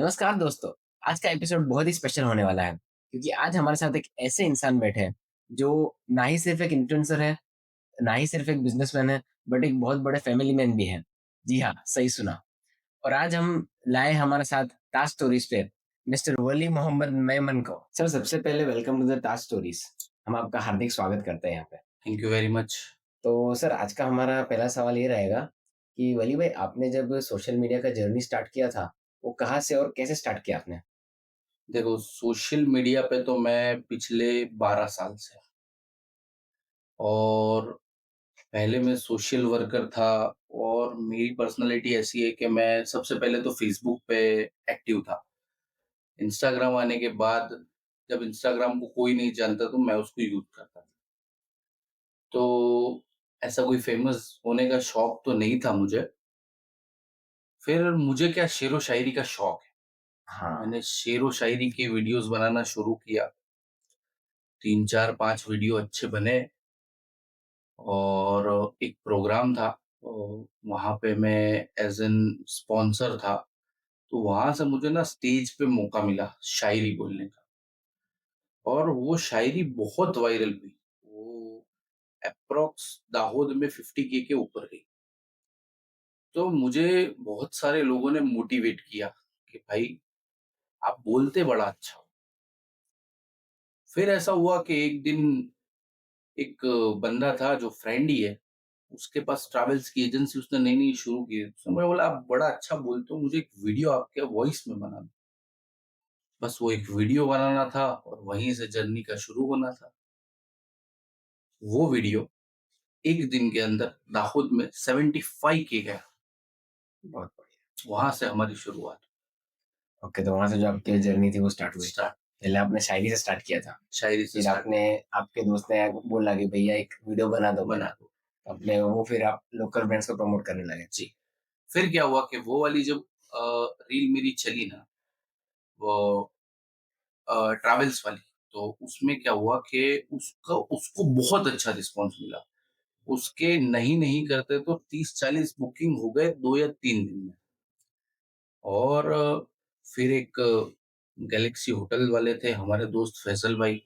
नमस्कार दोस्तों। आज का एपिसोड बहुत ही स्पेशल होने वाला है क्योंकि आज हमारे साथ एक ऐसे इंसान बैठे हैं जो ना ही सिर्फ एक इन्फ्लुएंसर है, ना ही सिर्फ एक बिजनेसमैन है, बट एक बहुत बड़े फैमिली मैन भी है। जी हाँ, सही सुना। और आज हम लाए हमारे साथ ताज स्टोरीज पे मिस्टर वली मोहम्मद मेमन को। सर, सबसे पहले welcome to the Taj stories. हम आपका हार्दिक स्वागत करते हैं यहाँ पे। Thank you very much. तो सर, आज का हमारा पहला सवाल ये रहेगा कि वली भाई, आपने जब सोशल मीडिया का जर्नी स्टार्ट किया था, वो कहाँ से और कैसे स्टार्ट किया आपने? देखो, सोशल मीडिया पे तो मैं पिछले 12 साल से, और पहले मैं सोशल वर्कर था। और मेरी पर्सनैलिटी ऐसी है कि मैं सबसे पहले तो फ़ेसबुक पे एक्टिव था। इंस्टाग्राम आने के बाद जब इंस्टाग्राम को कोई नहीं जानता तो मैं उसको यूज़ करता था। तो ऐसा कोई फ़ेमस होने का शौक तो नहीं था मुझे। फिर मुझे क्या, शेरो-शायरी का शौक है। हाँ। मैंने शेरो-शायरी की वीडियोज़ बनाना शुरू किया। 3, 4, 5 वीडियो अच्छे बने। और एक प्रोग्राम था, वहाँ पे मैं एज़ एन स्पॉन्सर था। तो वहाँ से मुझे ना स्टेज पे मौका मिला शायरी बोलने का, और वो शायरी बहुत वायरल हुई। वो एप्रॉक्स दाहोद में 50 के ऊपर गई। तो मुझे बहुत सारे लोगों ने मोटिवेट किया कि भाई, आप बोलते बड़ा अच्छा हो। फिर ऐसा हुआ कि एक दिन एक बंदा था जो फ्रेंड ही है, उसके पास ट्रैवल्स की एजेंसी उसने नई-नई शुरू की है। उसने मुझे बोला, आप बड़ा अच्छा बोलते हो, मुझे एक वीडियो आपके वॉइस में बना दो। बस वो एक वीडियो बनाना था और वहीं से जर्नी का शुरू होना था। वो वीडियो एक दिन के अंदर दाहोद में 75 के गया। बहुत बढ़िया। वहाँ से हमारी शुरुआत ओके, तो वहाँ से जो आपकी जर्नी थी वो स्टार्ट हुई। स्टार्ट, पहले आपने शायरी से स्टार्ट किया था, शायरी से फिर स्टार्ट आपने आपके दोस्त ने बोला कि भैया एक वीडियो बना दो बना मेरा। दो। आपने वो फिर आप लोकल ब्रांड्स को प्रमोट करने लगे। जी। फिर क्या हुआ कि वो वाली जब रील मेरी चली ना, वो ट्रैवल्स वाली, तो उसमें क्या हुआ कि उसका उसको बहुत अच्छा रिस्पॉन्स मिला। उसके नहीं करते तो 30-40 बुकिंग हो गए 2 या 3 दिन में। और फिर एक गैलेक्सी होटल वाले थे हमारे दोस्त फैसल भाई,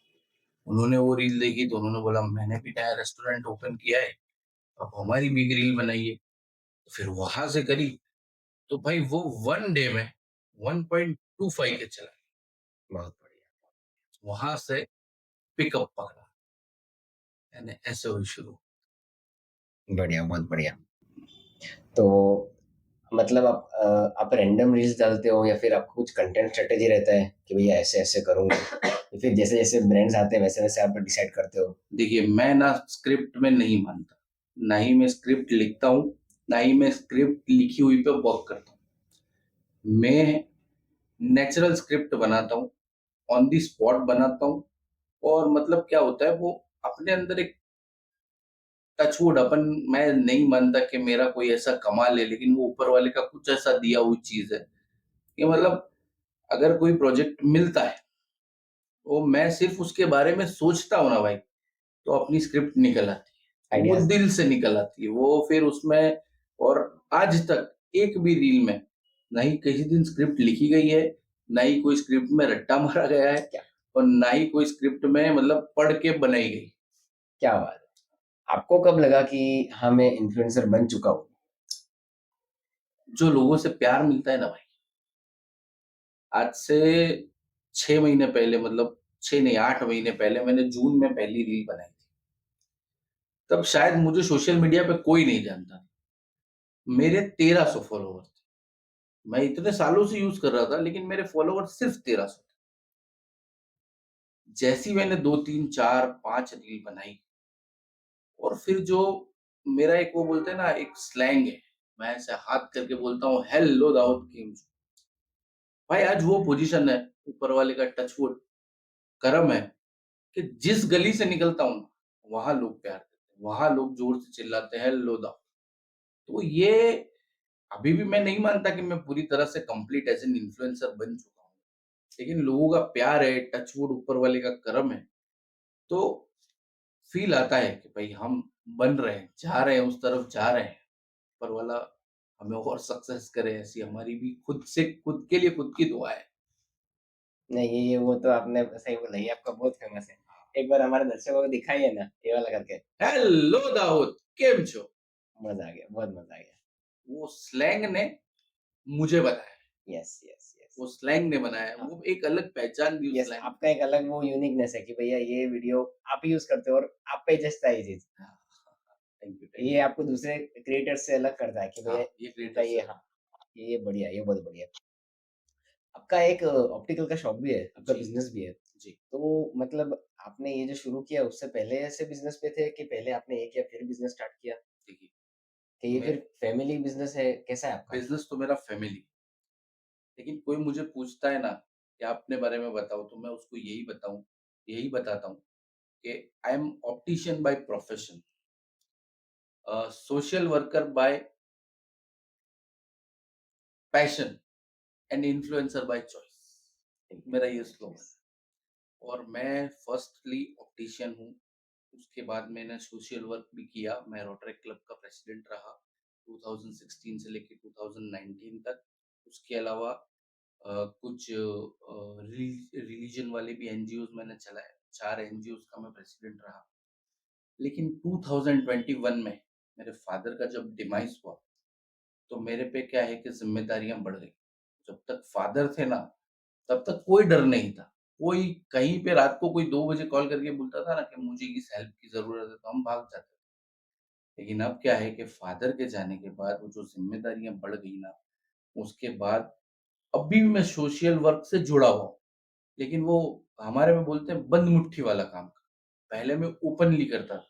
उन्होंने वो रील देखी तो उन्होंने बोला, मैंने भी नया रेस्टोरेंट ओपन किया है, अब हमारी भी एक रील बनाइए। तो फिर वहां से करी, तो भाई वो 1 डे में 1.25 के चला। बहुत बढ़िया। वहां से पिकअप पकड़ा, यानी ऐसे हुई शुरू। बढ़िया, बहुत बढ़िया। तो मतलब आप रैंडम रील्स डालते हो या फिर आपका कुछ कंटेंट स्ट्रेटेजी रहता है कि भैया ऐसे-ऐसे करूँगा? या फिर जैसे-जैसे ब्रांड्स आते हैं वैसे-वैसे आप डिसाइड करते हो? देखिए, मैं ना स्क्रिप्ट में नहीं मानता, ना ही मैं स्क्रिप्ट लिखता हूँ, ना ही मैं स्क्रिप्ट लिखी हुई पे वर्क करता हूँ। मैं नेचुरल स्क्रिप्ट बनाता हूँ, ऑन द स्पॉट बनाता हूँ। और मतलब क्या होता है, वो अपने अंदर एक टचवुड अपन, मैं नहीं मानता कि मेरा कोई ऐसा कमाल है, लेकिन वो ऊपर वाले का कुछ ऐसा दिया हुई चीज़ है कि मतलब अगर कोई प्रोजेक्ट मिलता है, तो मैं सिर्फ़ उसके बारे में सोचता हूँ ना भाई, तो अपनी स्क्रिप्ट निकल आती है। वो आइडियाज़। दिल से निकल आती है। वो फिर उसमें, और आज तक एक भी रील में ना ही किसी दिन स्क्रिप्ट लिखी गई है, ना ही कोई स्क्रिप्ट में रट्टा मारा गया है, क्या और ना ही कोई स्क्रिप्ट में मतलब पढ़ के बनाई गई। क्या बात है! आपको कब लगा कि हाँ, मैं इन्फ्लुएंसर बन चुका हूँ? जो लोगों से प्यार मिलता है ना भाई, आज से 6 महीने पहले, मतलब 6 नहीं 8 महीने पहले मैंने जून में पहली रील बनाई थी। तब शायद मुझे सोशल मीडिया पे कोई नहीं जानता था। मेरे 1300 फॉलोवर थे। मैं इतने सालों से यूज़ कर रहा था, लेकिन मेरे फॉलोवर सिर्फ़ 1300 थे। जैसी मैंने 2, 3, 4, 5 रील बनाई, और फिर जो मेरा एक, वो बोलते हैं ना, एक स्लैंग है, मैं ऐसे हाथ करके बोलता हूँ, हेलो दाऊद केम छो। भाई आज वो पोज़ीशन है, ऊपर वाले का टचवुड करम है कि जिस गली से निकलता हूँ, वहाँ लोग प्यार करते हैं, वहाँ लोग ज़ोर से चिल्लाते हैं, हेलो दाऊद। तो ये, अभी भी मैं नहीं मानता कि मैं पूरी तरह से कंप्लीट एज़ एन इन्फ्लुएंसर बन चुका हूँ। लेकिन लोगों का प्यार है, टचवुड ऊपर वाले का करम है, तो फ़ील आता है कि भई हम बन रहे हैं, जा रहे हैं, उस तरफ जा रहे हैं। ऊपर वाला हमें और सक्सेस करे, ऐसी हमारी भी खुद से खुद के लिए खुद की दुआ है। नहीं, ये वो तो आपने सही बोला, ये आपका बहुत फेमस है। एक बार हमारे दर्शकों को दिखाइए ना, ये वाला करके। हेलो दाऊद, केम छो? मज़ा आ गया, बहुत मज़ा आ गया। वो स्लैंग ने मुझे बताया, यस, यस, यस। वो स्लैंग ने बनाया है, हाँ, वो एक अलग पहचान दी उस यस, स्लैंग ने। आपका एक अलग वो यूनिकनेस है कि भैया ये वीडियो आप ही यूज़ करते हो और आप पे ही जचता है ये चीज़। हाँ, थैंक यू, थैंक ये यू। आपको दूसरे क्रिएटर्स से अलग करता है कि भैया हाँ, ये इनका क्रिएटर ये, से हाँ, ये बढ़िया, ये बहुत बढ़िया। आपका एक ऑप्टिकल का शॉप भी है, आपका जी, बिज़नेस भी है। जी। तो मतलब आपने ये जो शुरू किया उससे पहले ऐसे बिज़नेस पे थे कि पहले आपने ये किया फिर बिज़नेस स्टार्ट किया? देखिए, कि ये मैं फिर फैमिली बिज़नेस है, कैसा है आपका? बिज़नेस तो मेरा फैमिली, लेकिन कोई मुझे पूछता है ना कि आप अपने बारे में बताओ, तो मैं उसको यही बताता हूँ कि I am optician by profession, social worker by passion and influencer by choice. मेरा ये स्लोगन है। और मैं फर्स्टली ऑप्टिशियन हूँ, उसके बाद मैंने सोशल वर्क भी किया। मैं रोटरी क्लब का प्रेसिडेंट रहा 2016 से लेके 2019 तक। उसके अलावा कुछ रिलीजन वाले भी एनजीओज मैंने चलाए, 4 एनजीओज का मैं प्रेसिडेंट रहा। लेकिन 2021 में मेरे फादर का जब डिमाइस हुआ, तो मेरे पे क्या है कि ज़िम्मेदारियाँ बढ़ गई। जब तक फादर थे ना, तब तक कोई डर नहीं था। कोई कहीं पे रात को कोई 2 बजे कॉल करके बोलता था ना कि मुझे इस हेल्प की ज़रूरत है, तो हम भाग जाते थे। लेकिन अब क्या है कि फादर के जाने के बाद वो जो ज़िम्मेदारियाँ बढ़ गई ना, उसके बाद अभी भी मैं सोशल वर्क से जुड़ा हुआ हूँ। लेकिन वो हमारे में बोलते हैं बंद मुट्ठी वाला काम। पहले मैं ओपनली करता था,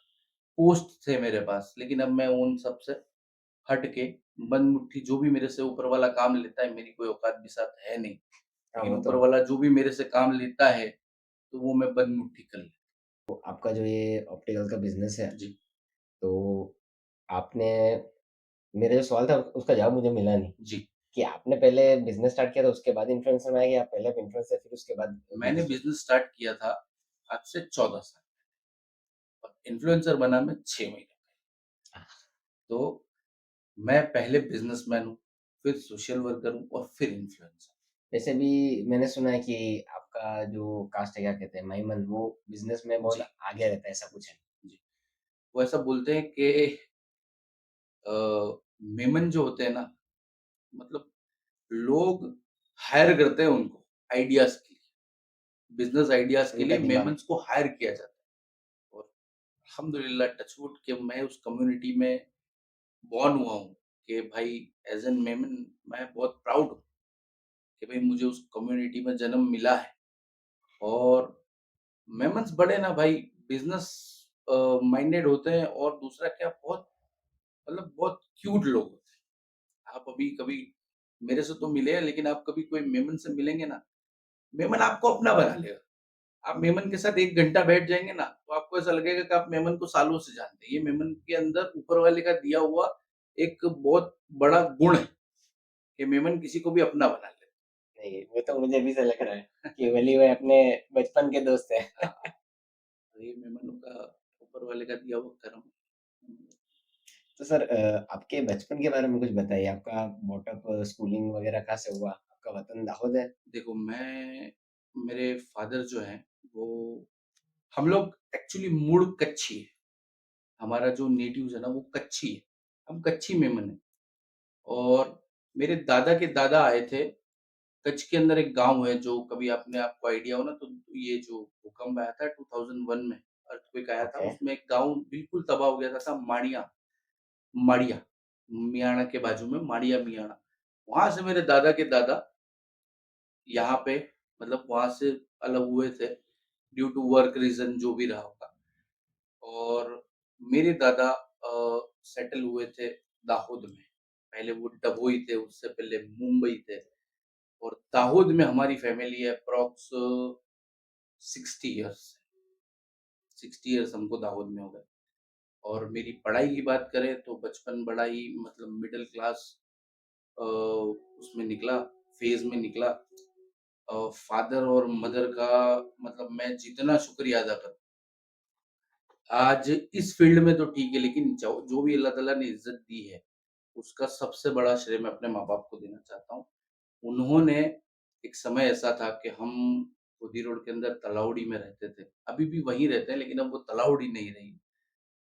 पोस्ट थे मेरे पास, लेकिन अब मैं उन सब से हट के बंद मुट्ठी जो भी मेरे से ऊपर वाला काम लेता है, मेरी कोई औकात भी साथ है नहीं। हाँ, लेकिन वो ऊपर तो वाला जो भी मेरे से काम लेता है, तो वो मैं बंद मुट्ठी कर लेता आपका जो ये ऑप्टिकल का बिज़नेस है, हूँ। जी, तो आपने मेरा जो सवाल था उसका जवाब मुझे मिला नहीं, जी। कि आपने पहले बिज़नेस स्टार्ट किया था उसके बाद इन्फ्लुएंसर में आए या पहले आप इन्फ्लुएंसर फिर उसके बाद मैंने बिज़नेस में? बिज़नेस स्टार्ट किया था आज से 14 साल, और इन्फ्लुएंसर बना मैं 6 महीने। तो मैं पहले बिज़नेसमैन हूँ, फिर सोशल वर्कर हूँ और फिर इन्फ्लुएंसर। वैसे भी मैंने सुना है कि आपका जो कास्ट है क्या कहते हैं माइमन वो बिज़नेस में बहुत जी, आगे जी, रहता है ऐसा कुछ है। जी, जी। वो ऐसा बोलते हैं कि अ, मेमन जो होते हैं ना, मतलब लोग हायर करते हैं उनको आइडियाज़ के लिए, बिज़नेस आइडियाज़ के उनका लिए दिमाग। मेमन्स को हायर किया जाता है। और अल्हम्दुलिल्लाह टचवुड कि मैं उस कम्युनिटी में बॉर्न हुआ हूँ कि भाई एज़ एन मेमन मैं बहुत प्राउड हूँ कि भाई मुझे उस कम्युनिटी में जन्म मिला है। और मेमन्स बड़े ना भाई बिज़नेस माइंडेड होते हैं, और दूसरा क्या बहुत मतलब बहुत क्यूट लोग होते हैं। आप अभी कभी मेरे से तो मिले हैं, लेकिन आप कभी कोई मेमन से मिलेंगे ना, मेमन आपको अपना बना लेगा। आप मेमन के साथ 1 घंटा बैठ जाएँगे ना, तो आपको ऐसा लगेगा कि आप मेमन को सालों से जानते हैं। ये मेमन के अंदर ऊपर वाले का दिया हुआ एक बहुत बड़ा गुण है कि मेमन किसी को भी अपना बना लेता नहीं, वो तो मुझे अभी से लग रहा है कि वली भाई अपने बचपन के दोस्त हैं। है। हाँ, तो ये मेमनों का ऊपर वाले का दिया हुआ कर्म है। तो सर आपके बचपन के बारे में कुछ बताइए, आपका बॉटअप स्कूलिंग वगैरह कहाँ से हुआ? आपका वतन दाहोद है? देखो, मेरे फादर जो हैं, वो हम लोग एक्चुअली मूल कच्छी है। हमारा जो नेटिव्स है ना, वो कच्छी है। हम कच्छी मेमन हैं। और मेरे दादा के दादा आए थे। कच्छ के अंदर एक गाँव है, जो कभी आपने आपको आइडिया हो ना, तो ये जो भूकंप आया था 2001 में, अर्थक्वेक आया था, ओके। उसमें एक गाँव बिल्कुल तबाह हो गया था माड़िया, माड़िया, मियाणा के बाजू में माड़िया मियाणा। वहाँ से मेरे दादा के दादा यहाँ पे मतलब वहाँ से अलग हुए थे, ड्यू टू वर्क रीज़न जो भी रहा होगा। और मेरे दादा सेटल हुए थे दाहोद में। पहले वो डभोई थे, उससे पहले मुंबई थे। और दाहोद में हमारी फैमिली है अप्रॉक्स 60 इयर्स। 60 इयर्स हमको दाहोद में हो गए। और मेरी पढ़ाई की बात करें तो बचपन बड़ा ही मतलब मिडल क्लास उसमें निकला, फ़ेज़ में निकला। फादर और मदर का मतलब मैं जितना शुक्रिया अदा करूँ, आज इस फ़ील्ड में तो ठीक है, लेकिन जो जो भी अल्लाह ताला ने इज़्ज़त दी है, उसका सबसे बड़ा श्रेय मैं अपने माँ-बाप को देना चाहता हूँ। उन्होंने एक समय ऐसा था कि हम खुदी रोड के अंदर तलावड़ी में रहते थे। अभी भी वहीं रहते हैं लेकिन अब वो तलावड़ी नहीं रही।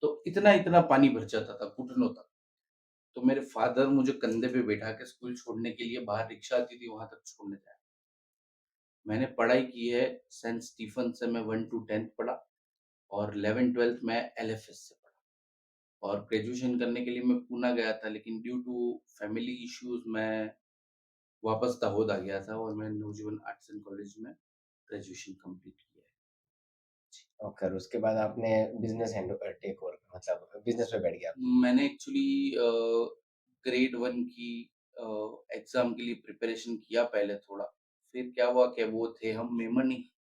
तो इतना-इतना पानी भर जाता था घुटनों तक। तो मेरे फ़ादर मुझे कंधे पे बैठा के स्कूल छोड़ने के लिए बाहर रिक्शा आती थी वहाँ तक छोड़ने जाया। मैंने पढ़ाई की है सेंट स्टीफन से मैं 1 टू 10th पढ़ा और 11th-12th मैं एलएफएस से पढ़ा और ग्रेजुएशन करने के लिए मैं पूना गया था लेकिन ड्यू टू फैमिली इश्यूज़ मैं वापस दाहोद आ गया था और मैं नवजीवन आर्ट्स एंड कॉलेज में ग्रेजुएशन कंप्लीट किया है। और फिर उसके बाद आपने बिज़नेस टेक ओवर मतलब बिज़नेस में बैठ गया। मैंने एक्चुअली ग्रेड 1 की एग्ज़ाम के लिए प्रिपरेशन किया पहले थोड़ा, फिर क्या हुआ कि वो थे हम मेमन ही,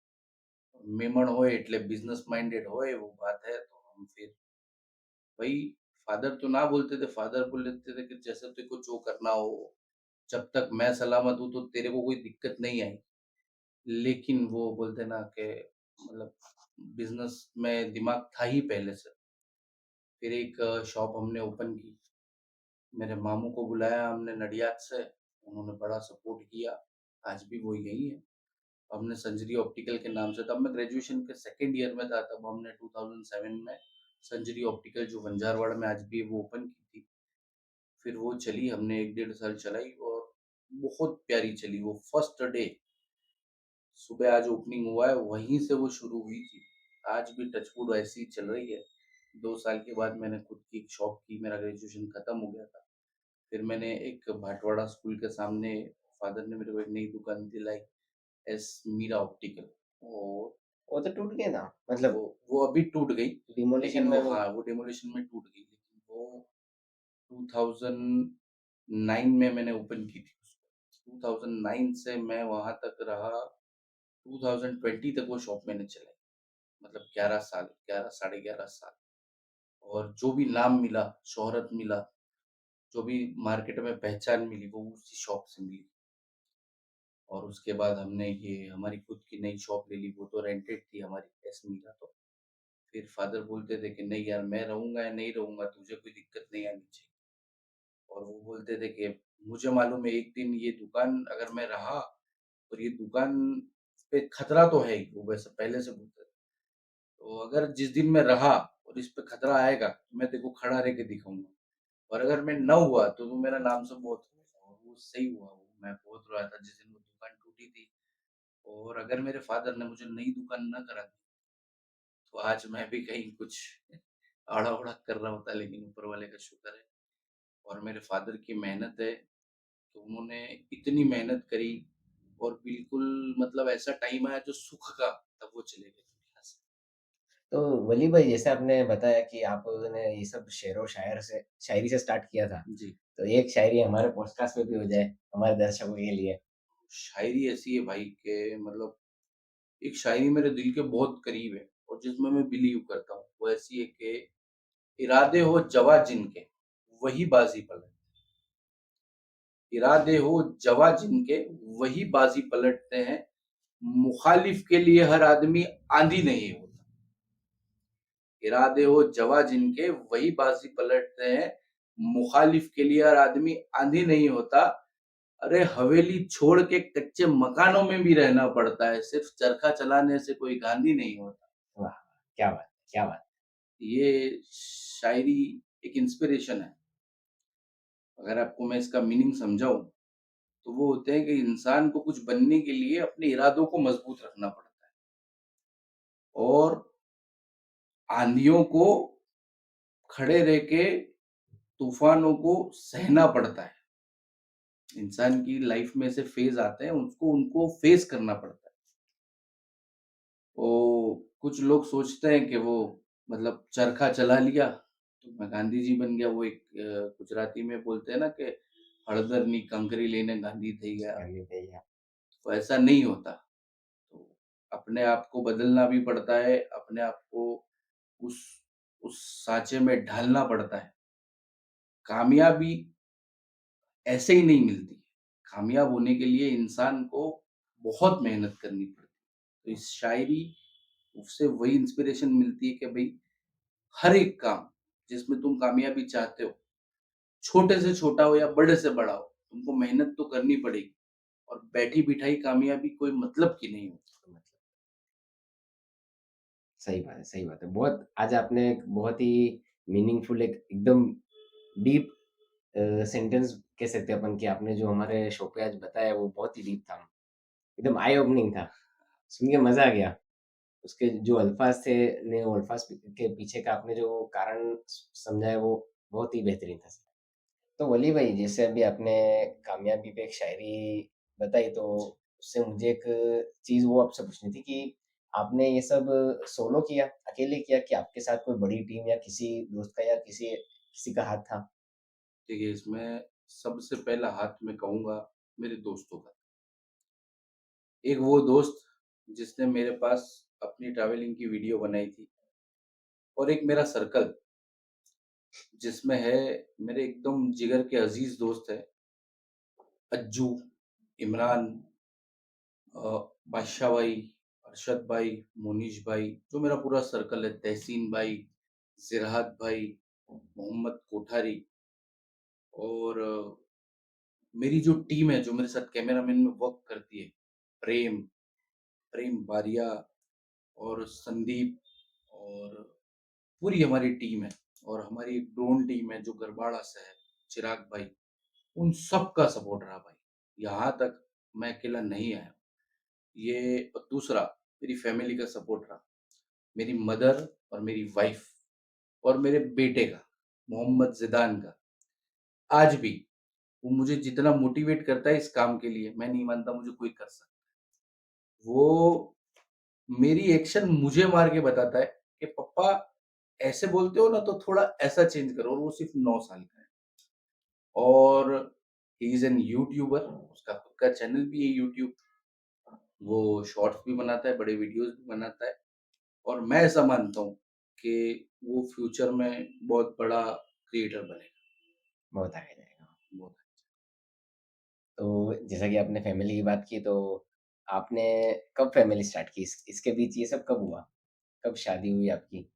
मेमन होए એટલે बिज़नेस माइंडेड होए वो बात है, तो हम फिर वही फादर तो ना बोलते थे, फादर बोल देते थे कि जैसे तेरे को जो करना हो, जब तक मैं सलामत हूँ तो तेरे को कोई दिक्कत नहीं आएगी। लेकिन वो बोलते ना कि मतलब बिज़नेस में दिमाग था ही पहले से। फिर एक शॉप हमने ओपन की। मेरे मामू को बुलाया हमने नडियाद से, उन्होंने बड़ा सपोर्ट किया, आज भी वो यही है। हमने संजरी ऑप्टिकल के नाम से तब मैं ग्रेजुएशन के सेकंड ईयर में था, तब हमने 2007 में संजरी ऑप्टिकल जो बंजारवाड़ा में आज भी है वो ओपन की थी। फिर वो चली, हमने 1 डेढ़ साल चलाई और बहुत प्यारी चली वो फर्स्ट डे, सुबह आज ओपनिंग हुआ है, वहीं से वो शुरू हुई थी। आज भी टच वुड ऐसी ही चल रही है। 2 साल के बाद मैंने खुद की एक शॉप की, मेरा ग्रेजुएशन खत्म हो गया था। फिर मैंने एक भाटवाड़ा स्कूल के सामने फादर ने मेरे को एक नई दुकान दिलाई, एस मीरा ऑप्टिकल और वो तो टूट गया ना? मतलब वो अभी टूट गई, डिमोलिशन लेकिन में वो वो हाँ, वो डेमोलिशन में टूट गई, लेकिन वो 2009 में मैंने ओपन की थी उसको। 2009 से मैं वहाँ तक रहा, 2020 तक वो शॉप मैंने चलाई। मतलब 11 साल, 11 साढ़े 11 साल और जो भी नाम मिला, शोहरत मिला, जो भी मार्केट में पहचान मिली, वो उसी शॉप से मिली। और उसके बाद हमने ये हमारी खुद की नई शॉप ले ली, वो तो रेंटेड थी हमारी एस मीरा तो। फिर फादर बोलते थे कि नहीं यार मैं रहूँगा या नहीं रहूँगा, तुझे कोई दिक्कत नहीं आनी चाहिए। और वो बोलते थे कि मुझे मालूम है एक दिन ये दुकान अगर मैं रहा और ये दुकान पे खतरा तो है ही, वो वैसे पहले से बोलते थे। तो अगर जिस दिन मैं रहा और इस पे खतरा आएगा, तो मैं तेरे को खड़ा रह के दिखाऊँगा और अगर मैं ना हुआ तो तू मेरा नाम से बहुत रोएगा और वो सही हुआ। वो मैं बहुत रोया था जिस दिन वो दुकान टूटी थी और अगर मेरे फादर ने मुझे नई दुकान ना करा दी, तो आज मैं भी कहीं कुछ आड़ा-अवड़ा कर रहा होता, लेकिन ऊपर वाले का शुक्र है और मेरे फादर की मेहनत है, तो उन्होंने इतनी मेहनत करी और बिल्कुल मतलब ऐसा टाइम आया जो सुख का, तब वो चले गए दुनिया से। तो वली भाई जैसे आपने बताया कि आपने ये सब शेरो-शायर से शायरी से स्टार्ट किया था। जी, तो एक शायरी हमारे पॉडकास्ट में भी हो जाए, हमारे दर्शकों के लिए। शायरी ऐसी है भाई कि मतलब एक शायरी मेरे दिल के बहुत करीब है और जिसमें मैं बिलीव करता हूँ। वो ऐसी है कि इरादे हो जवा जिनके, वही बाज़ी पलट इरादे हो जवा जिनके, वही बाज़ी पलटते हैं। मुखालिफ के लिए हर आदमी आंधी नहीं होता। इरादे हो जवा जिनके, वही बाज़ी पलटते हैं। मुखालिफ के लिए हर आदमी आंधी नहीं होता। अरे हवेली छोड़ के कच्चे मकानों में भी रहना पड़ता है। सिर्फ चरखा चलाने से कोई गांधी नहीं होता। वाह! क्या बात है, क्या बात है। ये शायरी एक इंस्पिरेशन है। अगर आपको मैं इसका मीनिंग समझाऊँ, तो वो होते हैं कि इंसान को कुछ बनने के लिए अपने इरादों को मजबूत रखना पड़ता है और आंधियों को खड़े रह के तूफानों को सहना पड़ता है। इंसान की लाइफ में ऐसे फेज़ आते हैं, उसको उनको फेस करना पड़ता है। कुछ लोग सोचते हैं कि वो मतलब चरखा चला लिया, तो मैं गांधी जी बन गया। वो एक गुजराती में बोलते हैं ना कि हળદરની કંકરી લઈને गांधी થઈ गया, गाली भैया। तो ऐसा नहीं होता। तो अपने आप को बदलना भी पड़ता है, अपने आप को उस उस साँचे में ढालना पड़ता है। कामयाबी ऐसे ही नहीं मिलती है। कामयाब होने के लिए इंसान को बहुत मेहनत करनी पड़ती है। तो इस शायरी उससे वही इंस्पिरेशन मिलती है कि भई हर एक काम जिसमें तुम कामयाबी चाहते हो, छोटे से छोटा हो या बड़े से बड़ा हो, तुमको मेहनत तो करनी पड़ेगी और बैठी-बिठाई कामयाबी कोई मतलब की नहीं होती। मतलब सही बात है, सही बात है। बहुत आज आपने एक बहुत ही मीनिंगफुल एक एकदम डीप सेंटेंस कह सकते हैं अपन कि आपने जो हमारे शो पे आज बताया वो बहुत ही डीप था। एकदम आई ओपनिंग था। सुन के मज़ा आ गया। उसके जो अल्फ़ाज़ थे ने वो अल्फ़ाज़ के पीछे का आपने जो कारण समझाया वो बहुत ही बेहतरीन था। तो वली भाई जैसे अभी आपने कामयाबी पे एक शायरी बताई तो जी। उससे मुझे एक चीज़ वो आपसे पूछनी थी कि आपने ये सब सोलो किया, अकेले किया कि आपके साथ कोई बड़ी टीम या किसी दोस्त का या किसी किसी का हाथ था? देखिए, इसमें सबसे पहला हाथ मैं कहूँगा मेरे दोस्तों का। एक वो दोस्त जिसने मेरे पास अपनी ट्रैवलिंग की वीडियो बनाई थी और एक मेरा सर्कल जिसमें है मेरे एकदम जिगर के अज़ीज़ दोस्त हैं, अज्जू, इमरान, बादशाह भाई, अरशद भाई, मोनीश भाई, जो मेरा पूरा सर्कल है, तहसीन भाई, ज़िराहत भाई, मोहम्मद कोठारी और मेरी जो टीम है, जो मेरे साथ कैमरामैन में वर्क करती है, प्रेम, प्रेम बारिया और संदीप और पूरी हमारी टीम है और हमारी एक ड्रोन टीम है जो गरबाड़ा से है, चिराग भाई, उन सब का सपोर्ट रहा भाई। यहाँ तक मैं अकेला नहीं आया। ये और दूसरा मेरी फैमिली का सपोर्ट रहा। मेरी मदर और मेरी वाइफ और मेरे बेटे का, मोहम्मद ज़िदान का। आज भी वो मुझे जितना मोटिवेट करता है इस काम के लिए, मैं नहीं मानता मुझे कोई कर सकता। वो मेरी एक्शन मुझे मार के बताता है कि पप्पा ऐसे बोलते हो ना तो थोड़ा ऐसा चेंज करो और वो सिर्फ़ 9 साल का है। और ही इज़ एन यूट्यूबर, उसका खुद का चैनल भी है यूट्यूब। वो शॉर्ट्स भी बनाता है, बड़े वीडियोज़ भी बनाता है और मैं ऐसा मानता हूँ कि वो फ्यूचर में बहुत बड़ा क्रिएटर बनेगा। बहुत आगे जाएगा। बहुत तो जैसा कि आपने फैमिली की बात की तो आपने कब फैमिली स्टार्ट की? इसके बीच ये सब कब हुआ? कब शादी हुई आपकी?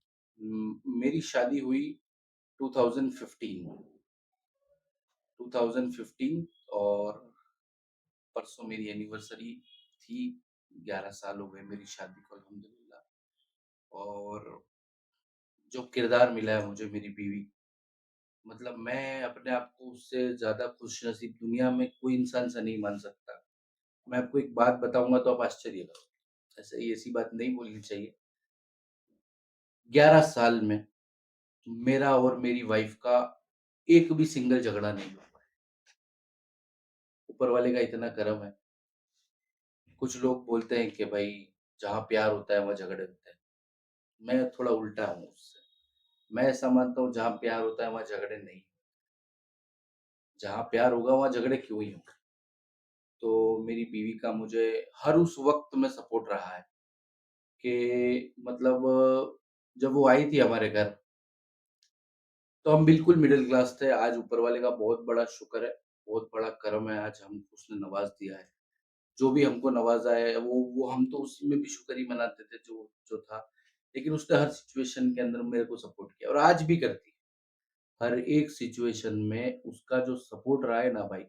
मेरी शादी हुई 2015 2015 और परसों मेरी एनिवर्सरी थी। 11 साल हो गए मेरी शादी को अल्हम्दुलिल्लाह और जो किरदार मिला है मुझे मेरी बीवी मतलब मैं अपने आप को उससे ज़्यादा खुशनसीब दुनिया में कोई इंसान सा नहीं मान सकता। मैं आपको एक बात बताऊँगा तो आप आश्चर्य करोगे। ऐसे ही ऐसी बात नहीं बोलनी चाहिए। 11 साल में मेरा और मेरी वाइफ़ का एक भी सिंगल झगड़ा नहीं हुआ है। ऊपर वाले का इतना करम है। कुछ लोग बोलते हैं कि भाई जहाँ प्यार होता है वहाँ झगड़े होते हैं। मैं थोड़ा उल्टा हूँ उससे। मैं ऐसा मानता हूँ जहाँ प्यार होता है वहाँ झगड़े नहीं। जहाँ प्यार होगा वहाँ झगड़े क्यों ही होंगे। तो मेरी बीवी का मुझे हर उस वक़्त में सपोर्ट रहा है कि मतलब जब वो आई थी हमारे घर तो हम बिल्कुल मिडल क्लास थे। आज ऊपर वाले का बहुत बड़ा शुक्र है, बहुत बड़ा करम है आज हम उसने नवाज़ दिया है। जो भी हमको नवाज़ा है वो हम तो उसी में भी शुक्र ही मनाते थे जो जो था। लेकिन उसने हर सिचुएशन के अंदर मेरे को सपोर्ट किया और आज भी करती है। हर एक सिचुएशन में उसका जो सपोर्ट रहा है ना भाई,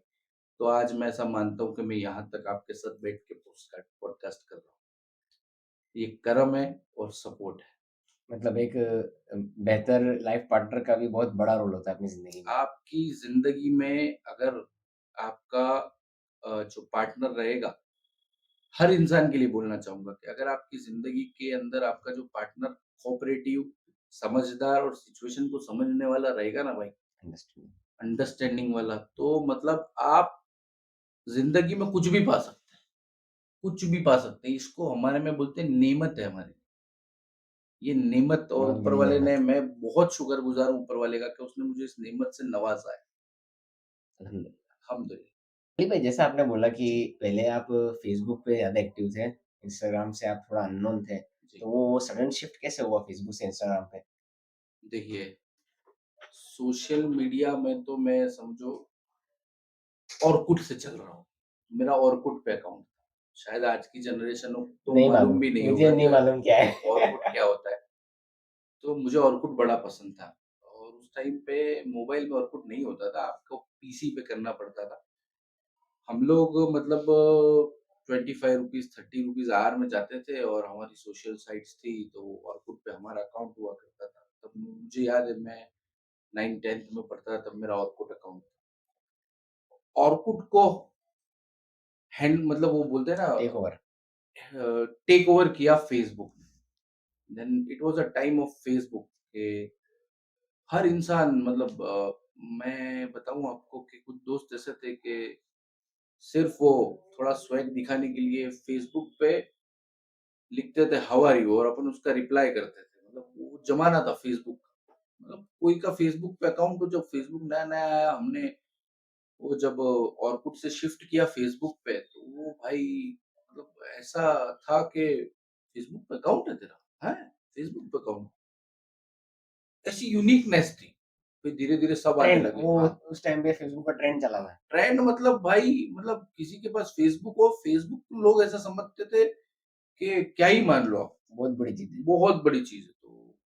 तो आज मैं ऐसा मानता हूँ कि मैं यहाँ तक आपके साथ बैठ के पॉडकास्ट कर रहा हूँ। ये कर्म है और सपोर्ट है। मतलब एक बेहतर लाइफ पार्टनर का भी बहुत बड़ा रोल होता है अपनी ज़िंदगी में। आपकी ज़िंदगी में अगर आपका जो पार्टनर रहेगा हर इंसान के लिए बोलना चाहूँगा कि अगर आपकी ज़िंदगी के अंदर आपका जो पार्टनर कोऑपरेटिव, समझदार और सिचुएशन को समझने वाला रहेगा ना भाई, अंडरस्टूड। अंडरस्टैंडिंग वाला, तो मतलब आप ज़िंदगी में कुछ भी पा सकते हैं, कुछ भी पा सकते हैं। इसको हमारे में बोलते हैं नेमत है हमारी। ये नेमत और बहुत ऊपर बड़ी वाले ने नेमत। मैं बहुत शुक्रगुज़ार हूँ ऊपर वाले का कि उसने मुझे इस नेमत से नवाज़ा है। अल्हम्दुलिल्लाह। अल्हम्दुलिल्लाह। अली भाई जैसा आपने बोला कि जी, पहले आप फ़ेसबुक पे ज़्यादा एक्टिव थे, इंस्टाग्राम से आप थोड़ा अननोन थे। जी। तो वो सडन शिफ्ट कैसे हुआ फ़ेसबुक से इंस्टाग्राम पे? देखिए, सोशल मीडिया में तो मैं समझो ऑरकुट से चल रहा हूँ। मेरा ऑरकुट पे अकाउंट था। शायद आज की जनरेशन को नहीं मालूम मालूम, भी नहीं मुझे होगा नहीं कि मालूम क्या है। ऑरकुट क्या होता है। तो मुझे ऑरकुट बड़ा पसंद था और उस टाइम पे मोबाइल में ऑर्कुट नहीं होता था, आपको पीसी पे करना पड़ता था। हम लोग मतलब ₹25 ₹30 आवर में जाते थे और हमारी सोशल साइट्स थी, तो ऑर्कुट पे हमारा अकाउंट हुआ करता था। तब मुझे याद है मैं 9th-10th में पढ़ता था, तब मेरा ऑर्कुट अकाउंट था। ऑर्कुट को मतलब वो बोलते हैं ना, टेक ओवर। टेक ओवर किया फेसबुक ने। Then it was a time of Facebook के हर इंसान मतलब मैं बताऊँ आपको कि कुछ दोस्त ऐसे थे कि सिर्फ़ वो थोड़ा स्वैग दिखाने के लिए फेसबुक पे लिखते थे हाउ आर यू और अपन उसका रिप्लाई करते थे। मतलब वो ज़माना था फेसबुक का। मतलब कोई का फेसबुक पे अकाउंट हो, जब फेसबुक नया-नया आया, हमने वो जब ऑर्कुट से शिफ्ट किया फेसबुक पे, तो वो भाई मतलब ऐसा था कि फेसबुक पे अकाउंट है तेरा? हैं? फेसबुक पे अकाउंट? ऐसी यूनिकनेस थी। फिर धीरे-धीरे सब आने ट्रेंड लगे। वो हाँ। उस टाइम पे फेसबुक का ट्रेंड चला था। ट्रेंड मतलब भाई मतलब किसी के पास फेसबुक हो, फेसबुक को लोग ऐसा समझते थे कि क्या ही मान लो आप, बहुत बड़ी चीज़ है। बहुत बड़ी चीज़ है। तो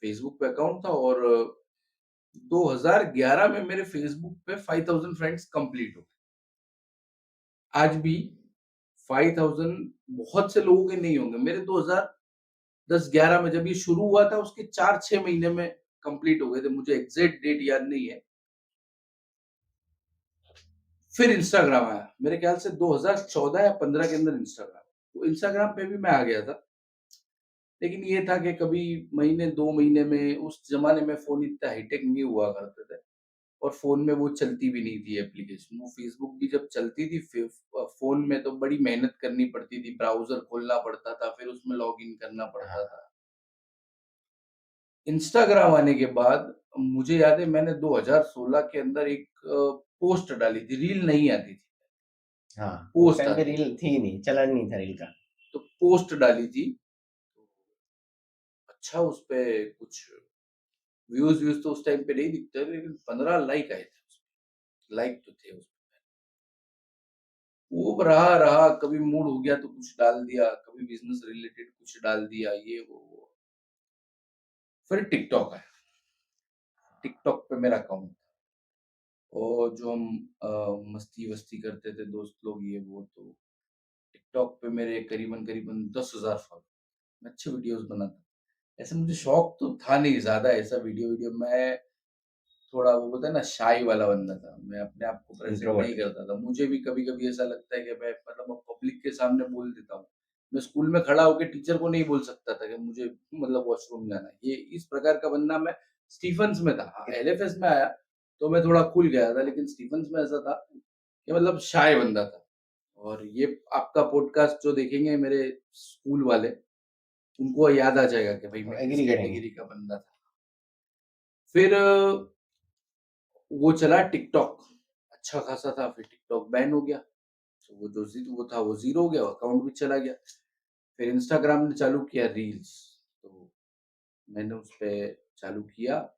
फेसबुक पे अकाउंट था और 2011 में मेरे फेसबुक पे 5000 फ्रेंड्स कंप्लीट हो गए। आज भी 5000 बहुत से लोगों के नहीं होंगे। मेरे 2010-11 में जब ये शुरू हुआ था, उसके 4-6 महीने में कंप्लीट हो गए थे। मुझे एग्ज़ैक्ट डेट याद नहीं है। फिर इंस्टाग्राम आया। मेरे ख्याल से 2014 या 15 के अंदर इंस्टाग्राम। तो इंस्टाग्राम पे भी मैं आ गया था। लेकिन ये था कि कभी महीने 2 महीने में, उस ज़माने में फ़ोन इतना हाईटेक नहीं हुआ करते थे और फ़ोन में वो चलती भी नहीं थी एप्लीकेशन। वो फ़ेसबुक भी जब चलती थी फ़ोन में, तो बड़ी मेहनत करनी पड़ती थी, ब्राउज़र खोलना पड़ता था, फिर उसमें लॉगिन करना हाँ, पड़ता था। इंस्टाग्राम आने के बाद मुझे याद है मैंने 2016 के अंदर एक पोस्ट डाली थी, रील नहीं आती थी, हाँ, उस पोस्ट टाइम पे आती थी। रील थी ही नहीं, चलन नहीं था रील का। तो पोस्ट डाली थी, अच्छा उसपे कुछ व्यूज़ तो उस टाइम पे नहीं दिखते थे, लेकिन 15 लाइक आए थे उसपे, लाइक तो थे उसपे। खूब रहा, कभी मूड हो गया तो कुछ डाल दिया, कभी बिज़नेस रिलेटेड कुछ डाल दिया, ये वो। फिर टिकटॉक आया, टिकटॉक पे मेरा अकाउंट और जो हम मस्ती-वस्ती करते थे दोस्त लोग ये वो, तो टिकटॉक पे मेरे करीबन-करीबन 10,000 फॉलो। मैं अच्छे वीडियोज़ बनाता। ऐसे मुझे शौक तो था नहीं ज़्यादा ऐसा वीडियो-वीडियो, मैं थोड़ा वो बोलते हैं ना शाई वाला बंदा था। मैं अपने आप को प्रेज़ेंट नहीं इंट्रोवर्ट। करता था। मुझे भी कभी-कभी ऐसा लगता है कि मैं मतलब अब पब्लिक के सामने बोल देता हूँ। मैं स्कूल में खड़ा होके टीचर को नहीं बोल सकता था कि मुझे मतलब वॉशरूम जाना है। ये इस प्रकार का बंदा मैं स्टीफंस में था। हाँ, इत एलएफएस में आया तो मैं थोड़ा खुल गया था, लेकिन स्टीफंस में ऐसा था कि मतलब शाय बंदा था। और ये आपका पॉडकास्ट जो देखेंगे मेरे स्कूल वाले, उनको याद आ जाएगा कि भाई वो मैं किस एग्री करेंगे। कैटेगरी का बंदा था। फिर वो चला टिकटॉक, अच्छा खासा था, फिर टिकटॉक बैन हो गया। तो वो जो वो था वो ज़ीरो हो गया, अकाउंट भी चला गया। फिर इंस्टाग्राम ने चालू किया रील्स, तो मैंने उसपे चालू किया,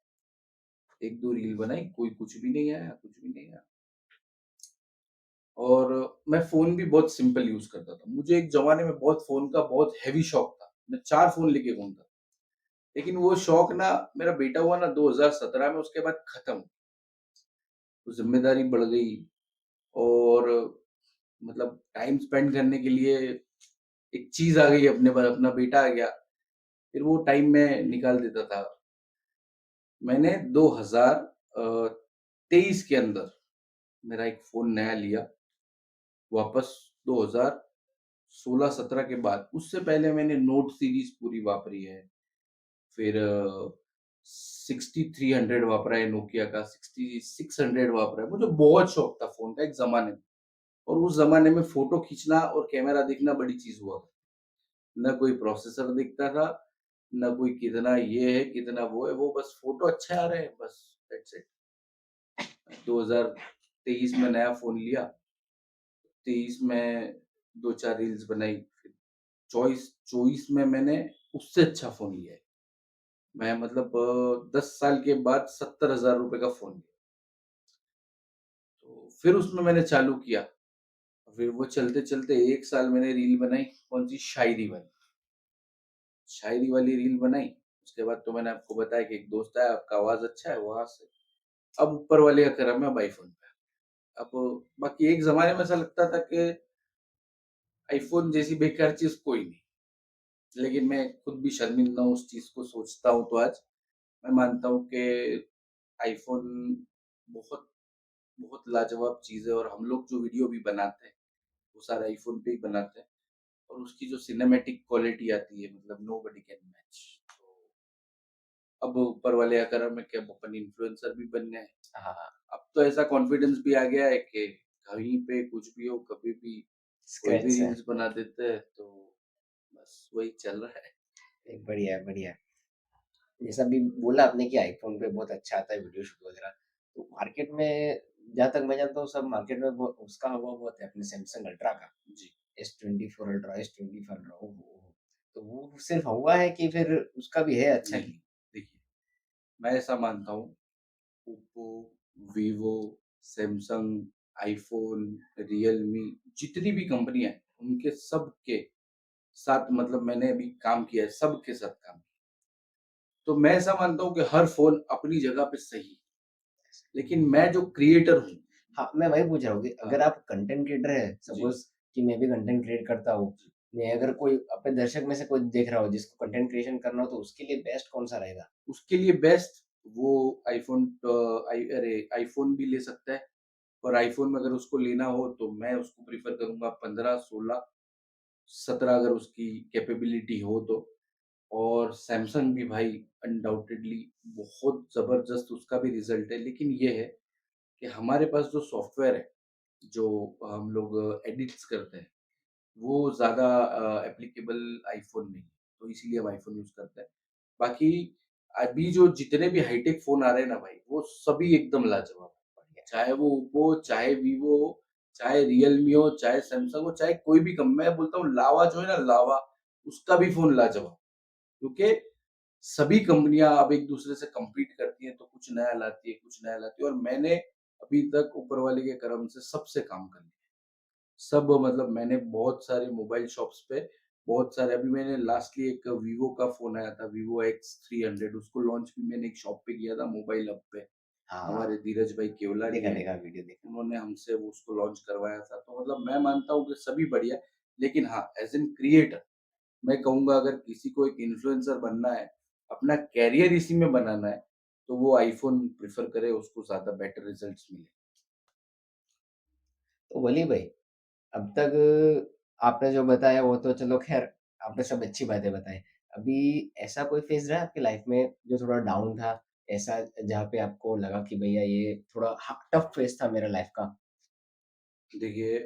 1-2 रील बनाई, कोई कुछ भी नहीं आया, कुछ भी नहीं आया। और मैं फ़ोन भी बहुत सिंपल यूज़ करता था। मुझे एक ज़माने में बहुत फ़ोन का बहुत हेवी शौक था। मैं 4 फ़ोन लेके घूमता था। लेकिन वो शौक ना, मेरा बेटा हुआ ना 2017 में, उसके बाद खत्म। तो ज़िम्मेदारी बढ़ गई और मतलब टाइम स्पेंड करने के लिए एक चीज़ आ गई अपने पास, अपना बेटा आ गया, फिर वो टाइम मैं निकाल देता था। मैंने 2023 के अंदर मेरा एक फ़ोन नया लिया, वापस 2016-17 के बाद। उससे पहले मैंने नोट सीरीज़ पूरी वापरी है, फिर 6300 वापरा है नोकिया का, 6600 वापरा है। मुझे बहुत शौक था फ़ोन का एक ज़माने में, और उस ज़माने में फ़ोटो खींचना और कैमरा देखना बड़ी चीज़ हुआ। ना कोई प्रोसेसर दिखता था, ना कोई कितना ये है, कितना वो है, वो बस फ़ोटो अच्छे आ रहे हैं, बस दैट्स इट। 2023 में नया फ़ोन लिया, 23 में 2-4 रील्स बनाई, फिर 24 में मैंने उससे अच्छा फ़ोन लिया है। मैं मतलब 10 साल के बाद ₹70,000 का फ़ोन लिया। तो फिर उसमें मैंने चालू किया, फिर वो चलते-चलते 1 साल मैंने रील बनाई, कौन-सी शायरी वाली रील बनाई। उसके बाद तो मैंने आपको बताया कि एक दोस्त है, आपका आवाज़ अच्छा है, वहाँ से अब ऊपर वाले का करम है, अब आईफ़ोन पे। अब बाकी एक ज़माने में ऐसा लगता था कि आईफ़ोन जैसी बेकार चीज़ कोई नहीं। लेकिन मैं खुद भी शर्मिंदा हूँ उस चीज़ को सोचता हूँ तो आज मैं मानता हूँ कि आईफ़ोन बहुत बहुत लाजवाब चीज़ है और हम लोग जो वीडियो भी बनाते हैं, वो सारा आईफ़ोन पे ही बनाते हैं और उसकी जो सिनेमैटिक क्वालिटी आती है मतलब नोबडी कैन मैच। तो अब ऊपर वाले का करम है कि अब अपन इन्फ्लुएंसर भी बन गए हैं। हाँ, अब तो ऐसा कॉन्फिडेंस भी आ गया है कि कहीं पे कुछ भी हो, कभी भी कोई स्क्रैच भी से। रील्स बना देते हैं, तो बस वही चल रहा है। बढ़िया है, बढ़िया है। जैसा अभी बोला आपने कि आईफ़ोन पे बहुत अच्छा आता है वीडियो शूट वगैरह, तो मार्केट में जहाँ तक मैं जानता हूँ सब मार्केट में वो उसका हवा बहुत है अपने सैमसंग अल्ट्रा का, जी, S24 अल्ट्रा, S24 अल्ट्रा, ओहो! तो वो सिर्फ़ हुआ है कि फिर उसका भी है अच्छा नहीं, की? देखिए, मैं ऐसा मानता हूँ Oppo, Vivo, Samsung, iPhone, Realme जितनी भी कंपनियाँ हैं, उनके सबके साथ मतलब मैंने अभी काम किया है, सबके साथ काम किया। तो मैं ऐसा मानता हूँ कि हर फ़ोन अपनी जगह पे सही है, लेकिन मैं जो क्रिएटर हूँ हाँ, मैं वही पूछ रहा हूँ कि हाँ, अगर आप कंटेंट क्रिएटर हैं, जी, सपोज़ कि मैं भी कंटेंट क्रिएट करता हूँ, जी। मैं अगर कोई अपने दर्शक में से कोई देख रहा हो जिसको कंटेंट क्रिएशन करना हो तो उसके लिए बेस्ट कौन-सा रहेगा? उसके लिए बेस्ट वो आईफ़ोन आईफ़ोन भी ले सकता है और आईफ़ोन में अगर उसको लेना हो तो मैं उसको प्रेफ़र करूँगा 15, 16, 17 अगर उसकी कैपेबिलिटी हो तो। और सैमसंग भी भाई अनडाउटेडली बहुत ज़बरदस्त उसका भी रिज़ल्ट है। लेकिन ये है कि हमारे पास जो सॉफ्टवेयर है, जो हम लोग एडिट्स करते हैं, वो ज़्यादा एप्लीकेबल आईफ़ोन में है, तो इसीलिए हम आईफ़ोन यूज़ करते हैं। बाकी अभी जो जितने भी हाईटेक फ़ोन आ रहे हैं ना भाई, वो सभी एकदम लाजवाब हैं। बढ़िया। चाहे वो ओप्पो, चाहे वीवो, चाहे रियलमी हो, चाहे सैमसंग हो, चाहे कोई भी मैं बोलता हूँ लावा जो है ना लावा, उसका भी फ़ोन लाजवाब। क्योंकि सभी कंपनियाँ अब एक-दूसरे से कम्पीट करती हैं, तो कुछ नया लाती है, कुछ नया लाती है और मैंने अभी तक ऊपर वाले के करम से सबसे काम कर लिया। सब मतलब मैंने बहुत सारे मोबाइल शॉप्स पे बहुत सारे अभी मैंने लास्टली एक वीवो का फ़ोन आया था, वीवो एक्स 300 उसको लॉन्च भी मैंने एक शॉप पे किया था मोबाइल हब पे। हाँ, हमारे धीरज भाई केवलानी देखा, हैं, देखा वीडियो देखा। उन्होंने हमसे वो उसको लॉन्च करवाया था। तो मतलब मैं मानता हूँ कि सभी बढ़िया है, लेकिन हाँ, एज़ एन क्रिएटर मैं कहूँगा अगर किसी को एक इन्फ्लुएंसर बनना है, अपना करियर इसी में बनाना है, तो वो आईफ़ोन प्रेफ़र करे, उसको ज़्यादा बेटर रिज़ल्ट्स मिले। तो वली भाई, अब तक आपने जो बताया वो तो चलो ख़ैर आपने सब अच्छी बातें बताई। अभी ऐसा कोई फ़ेज़ रहा है आपकी लाइफ़ में जो थोड़ा डाउन था, ऐसा जहाँ पे आपको लगा कि भैया ये थोड़ा टफ़ फ़ेज़ था मेरा लाइफ़ का? देखिए,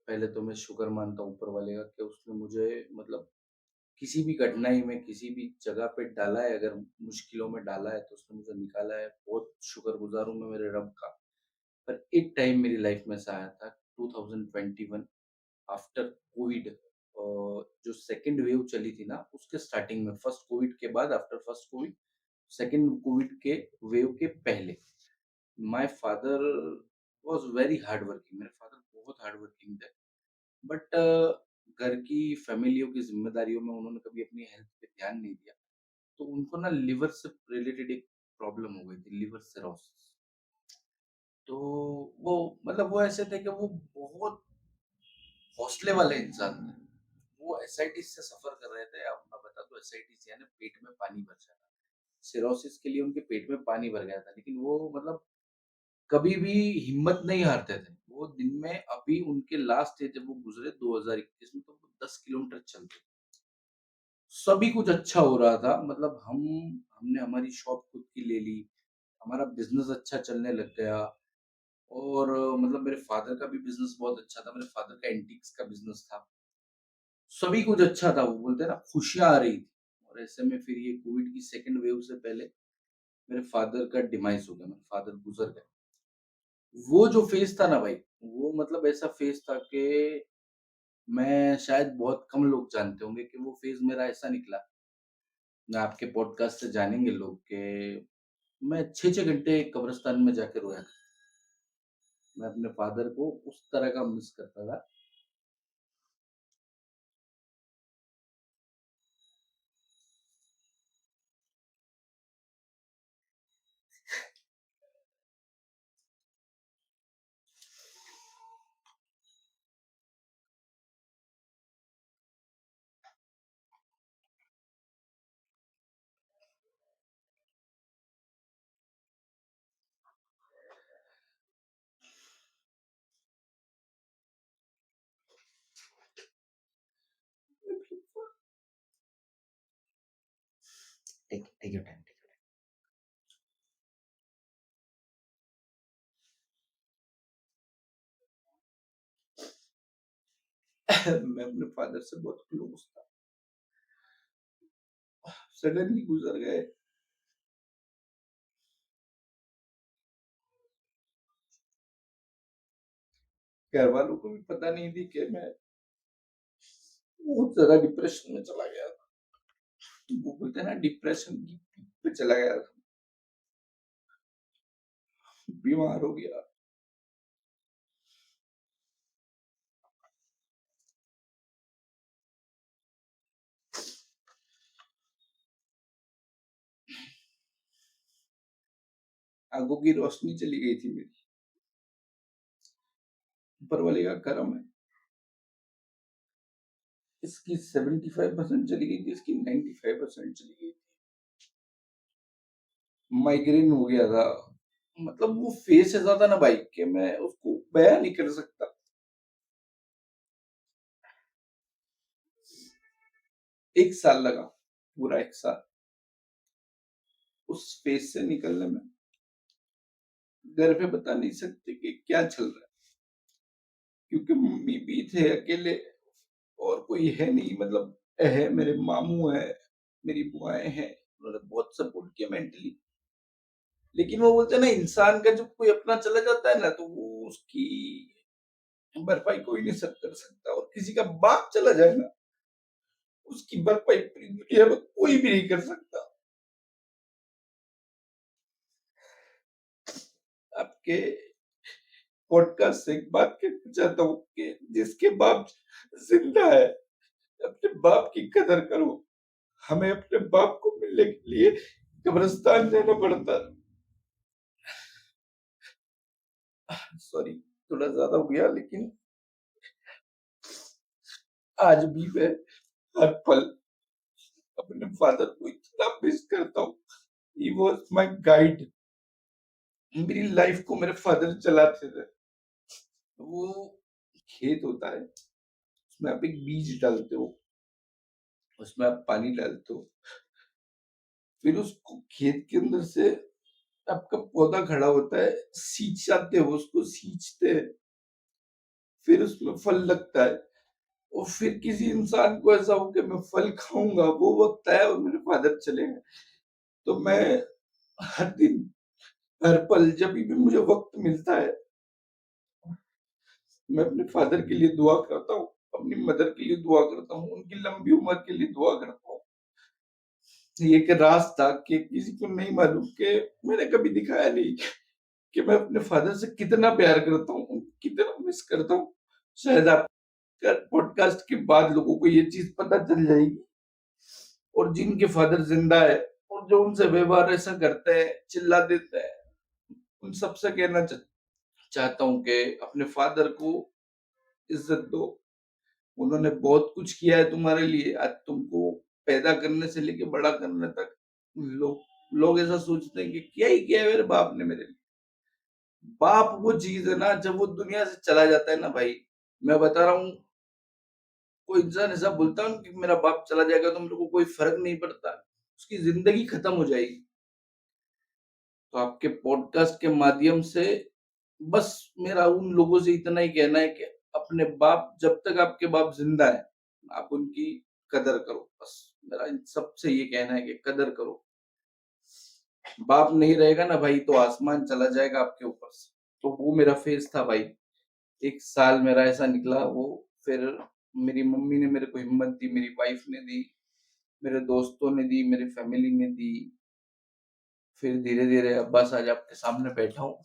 पहले तो मैं शुक्र मानता हूँ ऊपर वाले का कि उसने मुझे मतलब किसी भी कठिनाई में, किसी भी जगह पे डाला है, अगर मुश्किलों में डाला है, तो उसने मुझे निकाला है। बहुत शुक्रगुज़ार हूँ मैं मेरे रब का। पर एक टाइम मेरी लाइफ़ में ऐसा आया था 2021 आफ्टर कोविड जो सेकंड वेव चली थी ना, उसके स्टार्टिंग में फर्स्ट कोविड के बाद after first Covid, second Covid के वेव के पहले, my father was very hard working मेरे फादर बहुत हार्ड वर्किंग थे। बट घर की फैमिलियों की ज़िम्मेदारियों में उन्होंने कभी अपनी हेल्थ पे ध्यान नहीं दिया। तो उनको ना लिवर से रिलेटेड एक प्रॉब्लम हो गई थी, लिवर सिरोसिस। तो वो मतलब वो ऐसे थे कि वो बहुत हौसले वाले इंसान थे। वो एसआइटिस से सफ़र कर रहे थे। अब मैं बता दूँ एसआइटिस यानी पेट में पानी भर जाना। सिरोसिस के लिए उनके पेट में पानी भर गया था, लेकिन वो मतलब कभी भी हिम्मत नहीं हारते थे। वो दिन में अभी उनके लास्ट डे जब वो गुज़रे 2021 में तो वो 10 किलोमीटर चलते। सभी कुछ अच्छा हो रहा था मतलब हमने हमारी शॉप खुद की ले ली, हमारा बिज़नेस अच्छा चलने लग गया और मतलब मेरे फादर का भी बिज़नेस बहुत अच्छा था, मेरे फादर का एंटीक्स का बिज़नेस था। सभी कुछ अच्छा था, वो बोलते हैं ना खुशियाँ आ रही थी और ऐसे में फिर ये कोविड की सेकंड वेव से पहले मेरे फादर का डिमाइस हो गया, मेरे फादर गुज़र गए। वो जो फ़ेज़ था ना भाई, वो मतलब ऐसा फ़ेज़ था कि मैं शायद बहुत कम लोग जानते होंगे कि वो फ़ेज़ मेरा ऐसा निकला। ना आपके पॉडकास्ट से जानेंगे लोग कि मैं 6-6 घंटे कब्रिस्तान में जाके रोया था। मैं अपने फ़ादर को उस तरह का मिस करता था। Take your time, take your मैं अपने फादर से बहुत क्लोज था, सडनली गुजर गए। घर वालों को भी पता नहीं थी कि मैं बहुत ज्यादा डिप्रेशन में चला गया था। वो बोलते हैं ना, डिप्रेशन की पीक पे चला गया था, बीमार हो गया। आंखों की रोशनी चली गई थी मेरी। ऊपर वाले का करम है, इसकी 75% चली गई थी, इसकी 95% चली गई थी। माइग्रेन हो गया था, मतलब वो फेस ऐसा था ना भाई कि मैं उसको बयां नहीं कर सकता। 1 साल लगा, पूरा 1 साल उस फेस से निकलने में। घर पे बता नहीं सकते कि क्या चल रहा है, क्योंकि मम्मी भी थे अकेले और कोई है नहीं, मतलब है मेरे मामू है, मेरी बुआएं हैं, उन्होंने बहुत सपोर्ट किया मेंटली। लेकिन वो बोलते हैं ना, इंसान का जब कोई अपना चला जाता है ना, तो वो उसकी भरपाई कोई नहीं सब कर सकता, और किसी का बाप चला जाए ना, उसकी भरपाई पूरी दुनिया में कोई भी नहीं कर सकता। आपके पॉडकास्ट से एक बात कहना चाहता हूँ कि जिसके बाप जिंदा है, अपने बाप की कदर करो। हमें अपने बाप को मिलने के लिए कब्रिस्तान जाना पड़ता। सॉरी, थोड़ा ज्यादा हो गया, लेकिन आज भी मैं हर पल अपने फादर को इतना मिस करता हूँ। He was my guide. मेरी लाइफ को मेरे फादर चलाते थे। वो खेत होता है, उसमें आप एक बीज डालते हो, उसमें आप पानी डालते हो, फिर उसको खेत के अंदर से आपका पौधा खड़ा होता है, सींचाते हो, उसको सींचते हैं, फिर उसमें फल लगता है। और फिर किसी इंसान को ऐसा हो कि मैं फल खाऊंगा, वो वक्त आया और मेरे फादर चले गए। तो मैं हर दिन, हर पल, जब भी मुझे वक्त मिलता है, मैं अपने फादर के लिए दुआ करता हूँ, अपनी मदर के लिए दुआ करता हूँ, उनकी लंबी उम्र के लिए दुआ करता हूँ। ये एक राज था कि किसी को नहीं मालूम, कि मैंने कभी दिखाया नहीं कि मैं अपने फादर से कितना प्यार करता हूँ, कितना मिस करता हूँ। शायद आपका पॉडकास्ट के बाद लोगों को ये चीज पता चल जाएगी, और जिनके फादर जिंदा है और जो उनसे व्यवहार ऐसा करते हैं, चिल्ला देते हैं, उन सबसे कहना चाहता हूँ कि अपने फादर को इज्जत दो। उन्होंने बहुत कुछ किया है तुम्हारे लिए, आज तुमको पैदा करने से लेके बड़ा करने तक। लोग लोग ऐसा सोचते हैं कि क्या ही किया है मेरे बाप ने मेरे लिए। बाप वो चीज है ना, जब वो दुनिया से चला जाता है ना भाई, मैं बता रहा हूँ, कोई इंसान ऐसा बोलता है कि मेरा बाप चला जाएगा तो मेरे को कोई फर्क नहीं पड़ता, उसकी जिंदगी खत्म हो जाएगी। तो आपके पॉडकास्ट के माध्यम से बस मेरा उन लोगों से इतना ही कहना है कि अपने बाप, जब तक आपके बाप जिंदा है, आप उनकी कदर करो। बस मेरा इन सबसे ये कहना है कि कदर करो। बाप नहीं रहेगा ना भाई, तो आसमान चला जाएगा आपके ऊपर से। तो वो मेरा फेज था भाई, 1 साल मेरा ऐसा निकला वो। फिर मेरी मम्मी ने मेरे को हिम्मत दी, मेरी वाइफ ने दी, मेरे दोस्तों ने दी, मेरी फैमिली ने दी। फिर धीरे धीरे अब बस आज आपके सामने बैठा हूँ।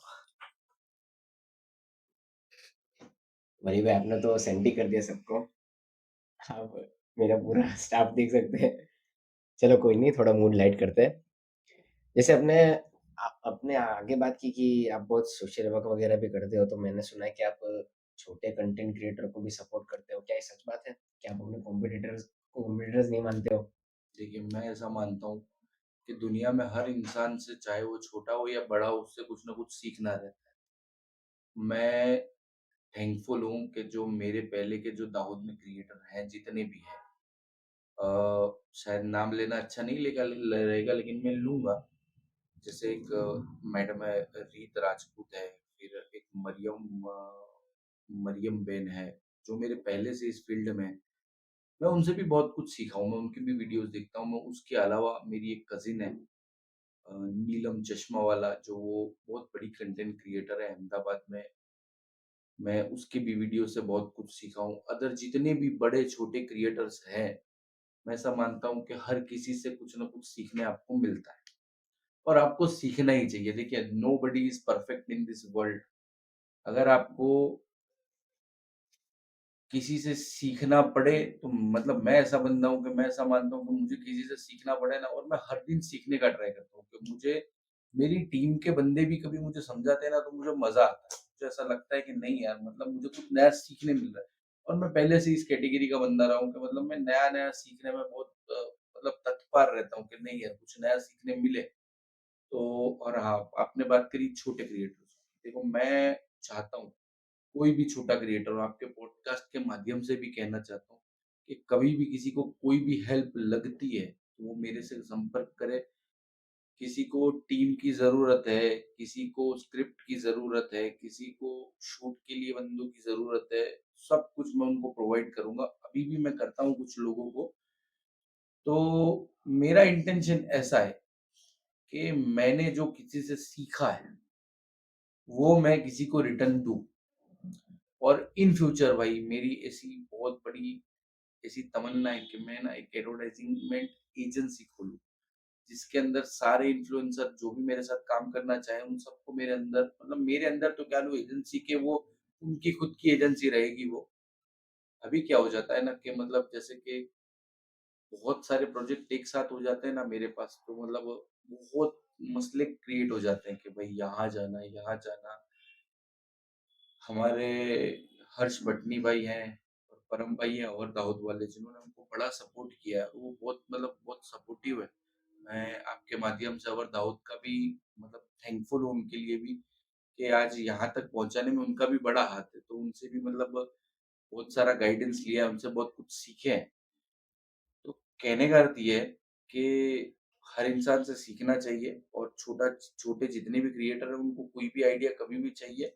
वही भाई, आपने तो सेंड ही कर दिया सबको। आप मेरा पूरा स्टाफ देख सकते हैं। चलो कोई नहीं, थोड़ा मूड लाइट करते हैं। जैसे अपने आगे बात की कि आप बहुत सोशल वर्क वगैरह भी करते हो, तो मैंने सुना है कि आप छोटे कंटेंट क्रिएटर को भी सपोर्ट करते हो। क्या ये सच बात है? क्या आप अपने कॉम्पिटिटर्स नहीं मानते हो? देखिए, मैं ऐसा मानता हूँ कि दुनिया में हर इंसान से, चाहे वो छोटा हो या बड़ा हो, उससे कुछ ना कुछ सीखना रहता है। मैं थैंकफुल हूँ कि जो मेरे पहले के जो दाऊद में क्रिएटर हैं, जितने भी हैं, शायद नाम लेना अच्छा नहीं लेगा रहेगा लेकिन मैं लूँगा। जैसे एक मैडम है रीत राजपूत है, फिर एक मरियम बेन है, जो मेरे पहले से इस फ़ील्ड में हैं। मैं उनसे भी बहुत कुछ सीखा हूँ, मैं उनकी भी वीडियोज़ देखता हूँ। मैं उसके अलावा मेरी एक कज़िन है नीलम चश्मा वाला जो वो बहुत बड़ी कंटेंट क्रिएटर है अहमदाबाद में। मैं उसकी भी वीडियो से बहुत कुछ सीखा हूँ। अदर जितने भी बड़े-छोटे क्रिएटर्स हैं, मैं ऐसा मानता हूँ कि हर किसी से कुछ न कुछ सीखने आपको मिलता है और आपको सीखना ही चाहिए। देखिए, nobody is perfect in this world. अगर आपको किसी से सीखना पड़े तो मतलब मैं ऐसा बंदा हूँ कि मैं ऐसा मानता हूँ कि मुझे किसी से सीखना पड़े ना और मैं हर दिन सीखने का ट्राई करता हूँ कि मुझे मेरी टीम के बंदे भी कभी मुझे समझाते हैं ना तो मुझे मज़ा आता है। मुझे ऐसा लगता है कि नहीं यार मतलब मुझे कुछ नया सीखने मिल रहा है और मैं पहले से इस कैटेगरी का बंदा रहा हूँ कि मतलब मैं नया-नया सीखने में बहुत मतलब तत्पर रहता हूँ कि नहीं यार कुछ नया सीखने मिले। तो और हाँ, आपने बात करी छोटे क्रिएटर्स की। देखो मैं चाहता हूँ कोई भी छोटा क्रिएटर हो, आपके पॉडकास्ट के माध्यम से भी कहना चाहता हूँ कि कभी भी किसी को कोई भी हेल्प लगती है, तो वो मेरे से संपर्क करे। किसी को टीम की ज़रूरत है, किसी को स्क्रिप्ट की ज़रूरत है, किसी को शूट के लिए बंदों की ज़रूरत है, सब कुछ मैं उनको प्रोवाइड करूँगा। अभी भी मैं करता हूँ कुछ लोगों को। तो मेरा इंटेंशन ऐसा है कि मैंने जो किसी से सीखा है, वो मैं किसी को रिटर्न दूँ। और इन फ्यूचर भाई मेरी ऐसी बहुत बड़ी ऐसी तमन्ना है कि मैं ना एक एडवर्टाइज़मेंट एजेंसी खोलूँ, जिसके अंदर सारे इन्फ्लुएंसर जो भी मेरे साथ काम करना चाहें, उन सबको मेरे अंदर मतलब मेरे अंदर तो क्या लूँ एजेंसी के वो उनकी खुद की एजेंसी रहेगी वो। अभी क्या हो जाता है ना कि मतलब जैसे कि बहुत सारे प्रोजेक्ट एक साथ हो जाते हैं ना मेरे पास, तो मतलब बहुत मसले क्रिएट हो जाते हैं कि भाई यहाँ जाना। हमारे हर्ष भटनी भाई हैं और परम भाई हैं और दाऊद वाले जिन्होंने हमको बड़ा सपोर्ट किया है। वो बहुत मतलब बहुत सपोर्टिव है। मैं आपके माध्यम से और दाऊद का भी मतलब थैंकफुल हूँ उनके लिए भी कि आज यहाँ तक पहुँचाने में उनका भी बड़ा हाथ है। तो उनसे भी मतलब बहुत सारा गाइडेंस लिया है, उनसे बहुत कुछ सीखे हैं। तो कहने का अर्थ ये है कि हर इंसान से सीखना चाहिए और छोटे जितने भी क्रिएटर हैं उनको कोई भी आइडिया कभी भी चाहिए,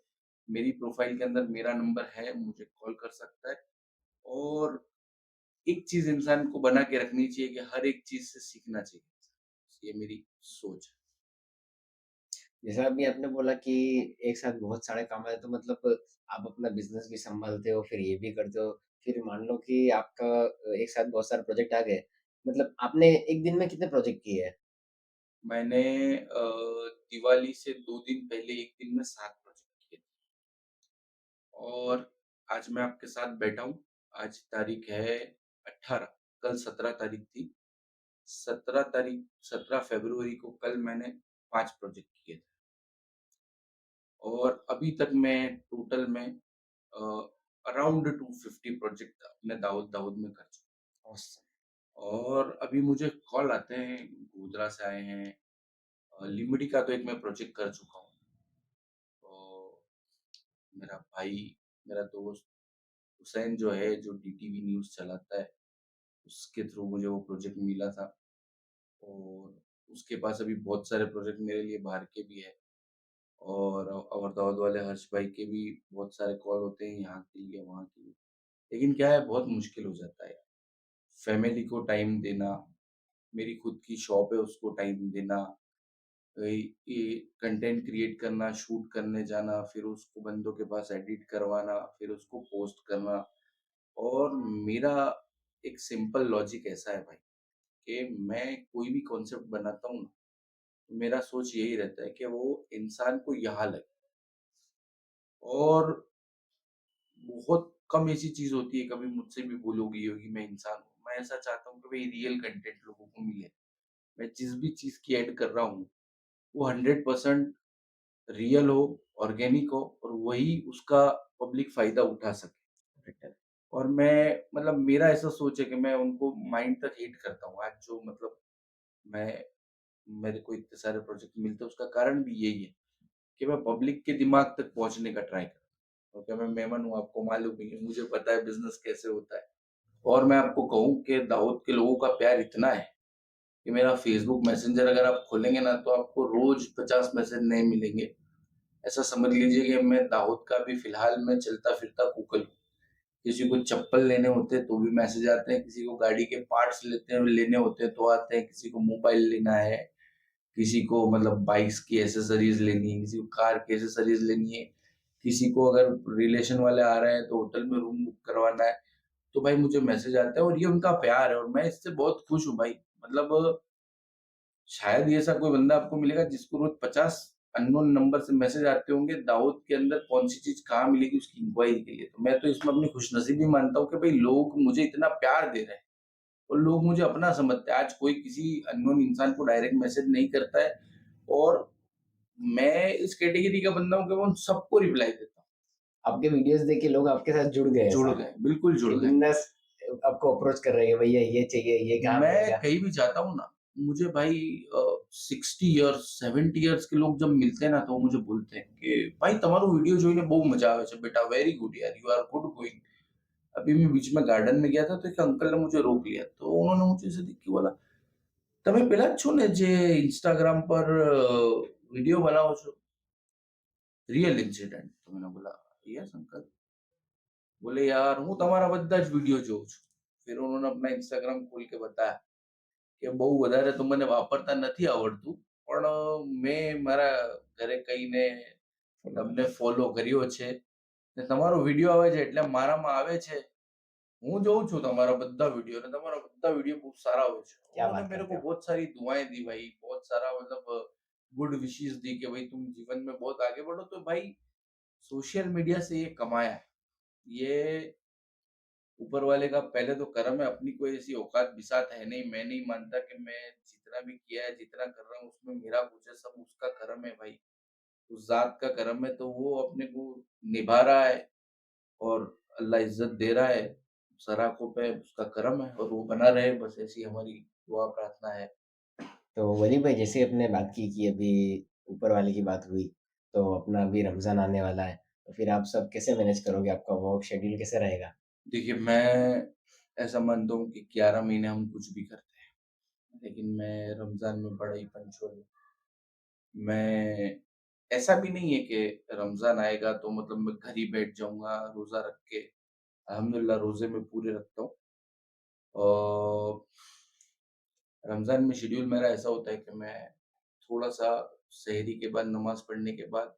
मेरी प्रोफ़ाइल के अंदर मेरा नंबर है, मुझे कॉल कर सकता है और एक चीज़ इंसान को बना के रखनी चाहिए कि हर एक चीज़ से सीखना चाहिए। ये मेरी सोच है। जैसा अभी आपने बोला कि एक साथ बहुत सारे काम आए तो मतलब आप अपना बिज़नेस भी सँभालते हो, फिर ये भी करते हो, फिर मान लो कि आपका एक साथ बहुत सारे प्रोजेक्ट आ गए, मतलब आपने एक दिन में कितने प्रोजेक्ट किए हैं? मैंने दिवाली से 2 दिन पहले एक दिन में 7 प्रोजेक्ट किए थे और आज मैं आपके साथ बैठा हूँ। आज तारीख है 18, कल 17 तारीख थी। 17 फ़रवरी को कल मैंने 5 प्रोजेक्ट किए थे और अभी तक मैं टोटल में अ, अराउंड 250 प्रोजेक्ट अपने दाऊद दाऊद में कर चुका ऑसम। हूँ और अभी मुझे कॉल आते हैं, गोधरा से आए हैं लिमडी का तो एक मैं प्रोजेक्ट कर चुका हूँ। तो मेरा भाई, मेरा दोस्त हुसैन जो है, जो डीटीवी न्यूज़ चलाता है, उसके थ्रू मुझे वो प्रोजेक्ट मिला था और उसके पास अभी बहुत सारे प्रोजेक्ट मेरे लिए बाहर के भी हैं। और दाऊद वाले हर्ष भाई के भी बहुत सारे कॉल होते हैं यहाँ के लिए, वहाँ के लिए। लेकिन क्या है बहुत मुश्किल हो जाता है यार। फैमिली को टाइम देना, मेरी खुद की शॉप है उसको टाइम देना, ये कंटेंट क्रिएट करना, शूट करने जाना, फिर उसको बंदों के पास एडिट करवाना, फिर उसको पोस्ट करना। और मेरा एक सिंपल लॉजिक ऐसा है भाई कि मैं कोई भी कॉन्सेप्ट बनाता हूँ ना, तो मेरा सोच यही रहता है कि वो इंसान को यहाँ लगे और बहुत कम ऐसी चीज़ होती है, कभी मुझसे भी भूल हो गई होगी, मैं इंसान हूँ। मैं ऐसा चाहता हूँ कि भई रियल कंटेंट लोगों को मिले। मैं जिस भी चीज़ की ऐड कर रहा हूँ, वो 100% रियल हो, ऑर्गेनिक हो और वही उसका पब्लिक फ़ायदा उठा सके। बेटर। और मैं मतलब मेरा ऐसा सोच है कि मैं उनको माइंड तक हिट करता हूँ। आज जो मतलब मैं मेरे को इतने सारे प्रोजेक्ट मिलते हैं, उसका कारण भी यही है कि मैं पब्लिक के दिमाग तक पहुँचने का ट्राई करता हूँ। क्योंकि मैं मेमन हूँ, आपको मालूम ही है, मुझे पता है बिज़नेस कैसे होता है। और मैं आपको कहूँ कि दाऊद के लोगों का प्यार इतना है कि मेरा फ़ेसबुक मैसेंजर अगर आप खोलेंगे ना, तो आपको रोज़ 50 मैसेज नए मिलेंगे। ऐसा समझ लीजिए कि मैं दाऊद का भी फ़िलहाल मैं चलता-फिरता गूगल हूँ। किसी को चप्पल लेने होते हैं तो भी मैसेज आते हैं, किसी को गाड़ी के पार्ट्स लेने होते हैं तो आते हैं, किसी को मोबाइल लेना है, किसी को मतलब बाइक्स की एक्सेसरीज़ लेनी है, किसी को कार की एक्सेसरीज़ लेनी है, किसी को अगर रिलेशन वाले आ रहे हैं तो होटल में रूम बुक करवाना है, तो भाई मुझे मैसेज आता है और ये उनका प्यार है और मैं इससे बहुत खुश हूँ भाई। मतलब शायद ही ऐसा कोई बंदा आपको मिलेगा जिसको रोज़ 50 अननोन नंबर से मैसेज आते होंगे, दाऊद के अंदर कौन-सी चीज़ कहाँ मिलेगी उसकी इंक्वायरी के लिए। तो मैं तो इसमें अपनी खुशनसीबी मानता हूँ कि भई लोग मुझे इतना प्यार दे रहे हैं और लोग मुझे अपना समझते हैं। आज कोई किसी अननोन इंसान को डायरेक्ट मैसेज नहीं करता है और मैं इस कैटेगरी का बंदा हूँ कि मैं उन सबको रिप्लाई देता हूँ। आपके वीडियोज़ देख के लोग आपके साथ जुड़ गए जुड़ ऐसा, गए, बिल्कुल जुड़ कि गए। बिज़नेस आपको अप्रोच कर रही है, भैया ये चाहिए, ये कहाँ मैं मिलेगा? कहीं भी जाता हूँ ना, मुझे भाई 60 इयर्स 70 इयर्स के लोग जब मिलते हैं ना, तो वो मुझे बोलते हैं कि भाई તમારો વિડિયો જોઈને બહુ મજા આવે છે બેટા, વેરી ગુડ यार, यू आर गुड गोइंग। अभी मैं बीच में गार्डन में गया था तो एक अंकल ने मुझे रोक लिया, तो उन्होंने मुझे ऐसे देख के बोला, તમે પેલા જ છો ને જે इंस्टाग्राम पर वीडियो बनाओ છો? Real incident. तो मैंने बोला, यस अंकल। बोले यार હું તમારા બધા જ વિડિયો જોઉં છું। फिर उन्होंने अपना इंस्टाग्राम खोल के बताया કે બહુ વધારે તો મને વાપરતા નથી આવડતું. પણ મેં મારા ઘરે કહીને તમને ફોલો કર્યો છે ને તમારો વિડિયો આવે છે એટલે મારામાં આવે છે। હું જોઉં છું તમારા બધા વિડિयो ને તમારા બધા વિડિयो बहुत सारा હોય છે। क्या उन्होंने बात मेरे करते को हो? बहुत सारी दुआएँ दी भाई, बहुत सारा मतलब गुड विशेस दी कि भाई तुम जीवन में बहुत आगे बढ़ो। तो भाई सोशल मीडिया से ये कमाया है। ये ऊपर वाले का पहले तो कर्म है, अपनी कोई ऐसी औकात बिसात है नहीं। मैं नहीं मानता कि मैं जितना भी किया है, जितना कर रहा हूँ उसमें मेरा कुछ है, सब उसका कर्म है भाई। उस ज़ात का कर्म है तो वो अपने को निभा रहा है और अल्लाह इज़्ज़त दे रहा है। सराखों पे उसका कर्म है और वो बना रहे, बस ऐसी हमारी दुआ प्रार्थना है। तो वली भाई, जैसे आपने बात की कि अभी ऊपर वाले की बात हुई, तो अपना अभी रमज़ान आने वाला है, तो फिर आप सब कैसे मैनेज करोगे? आपका वर्क शेड्यूल कैसे रहेगा? देखिए, मैं ऐसा मानता हूँ कि 11 महीने हम कुछ भी करते हैं, लेकिन मैं रमज़ान में बड़ा ही पंक्चुअल हूँ। मैं ऐसा भी नहीं है कि रमज़ान आएगा तो मतलब मैं घर ही बैठ जाऊँगा रोज़ा रख के। अल्हम्दुलिल्लाह रोज़े मैं पूरे रखता हूँ। अ, रमज़ान में शेड्यूल मेरा ऐसा होता है कि मैं थोड़ा-सा सहरी के बाद नमाज़ पढ़ने के बाद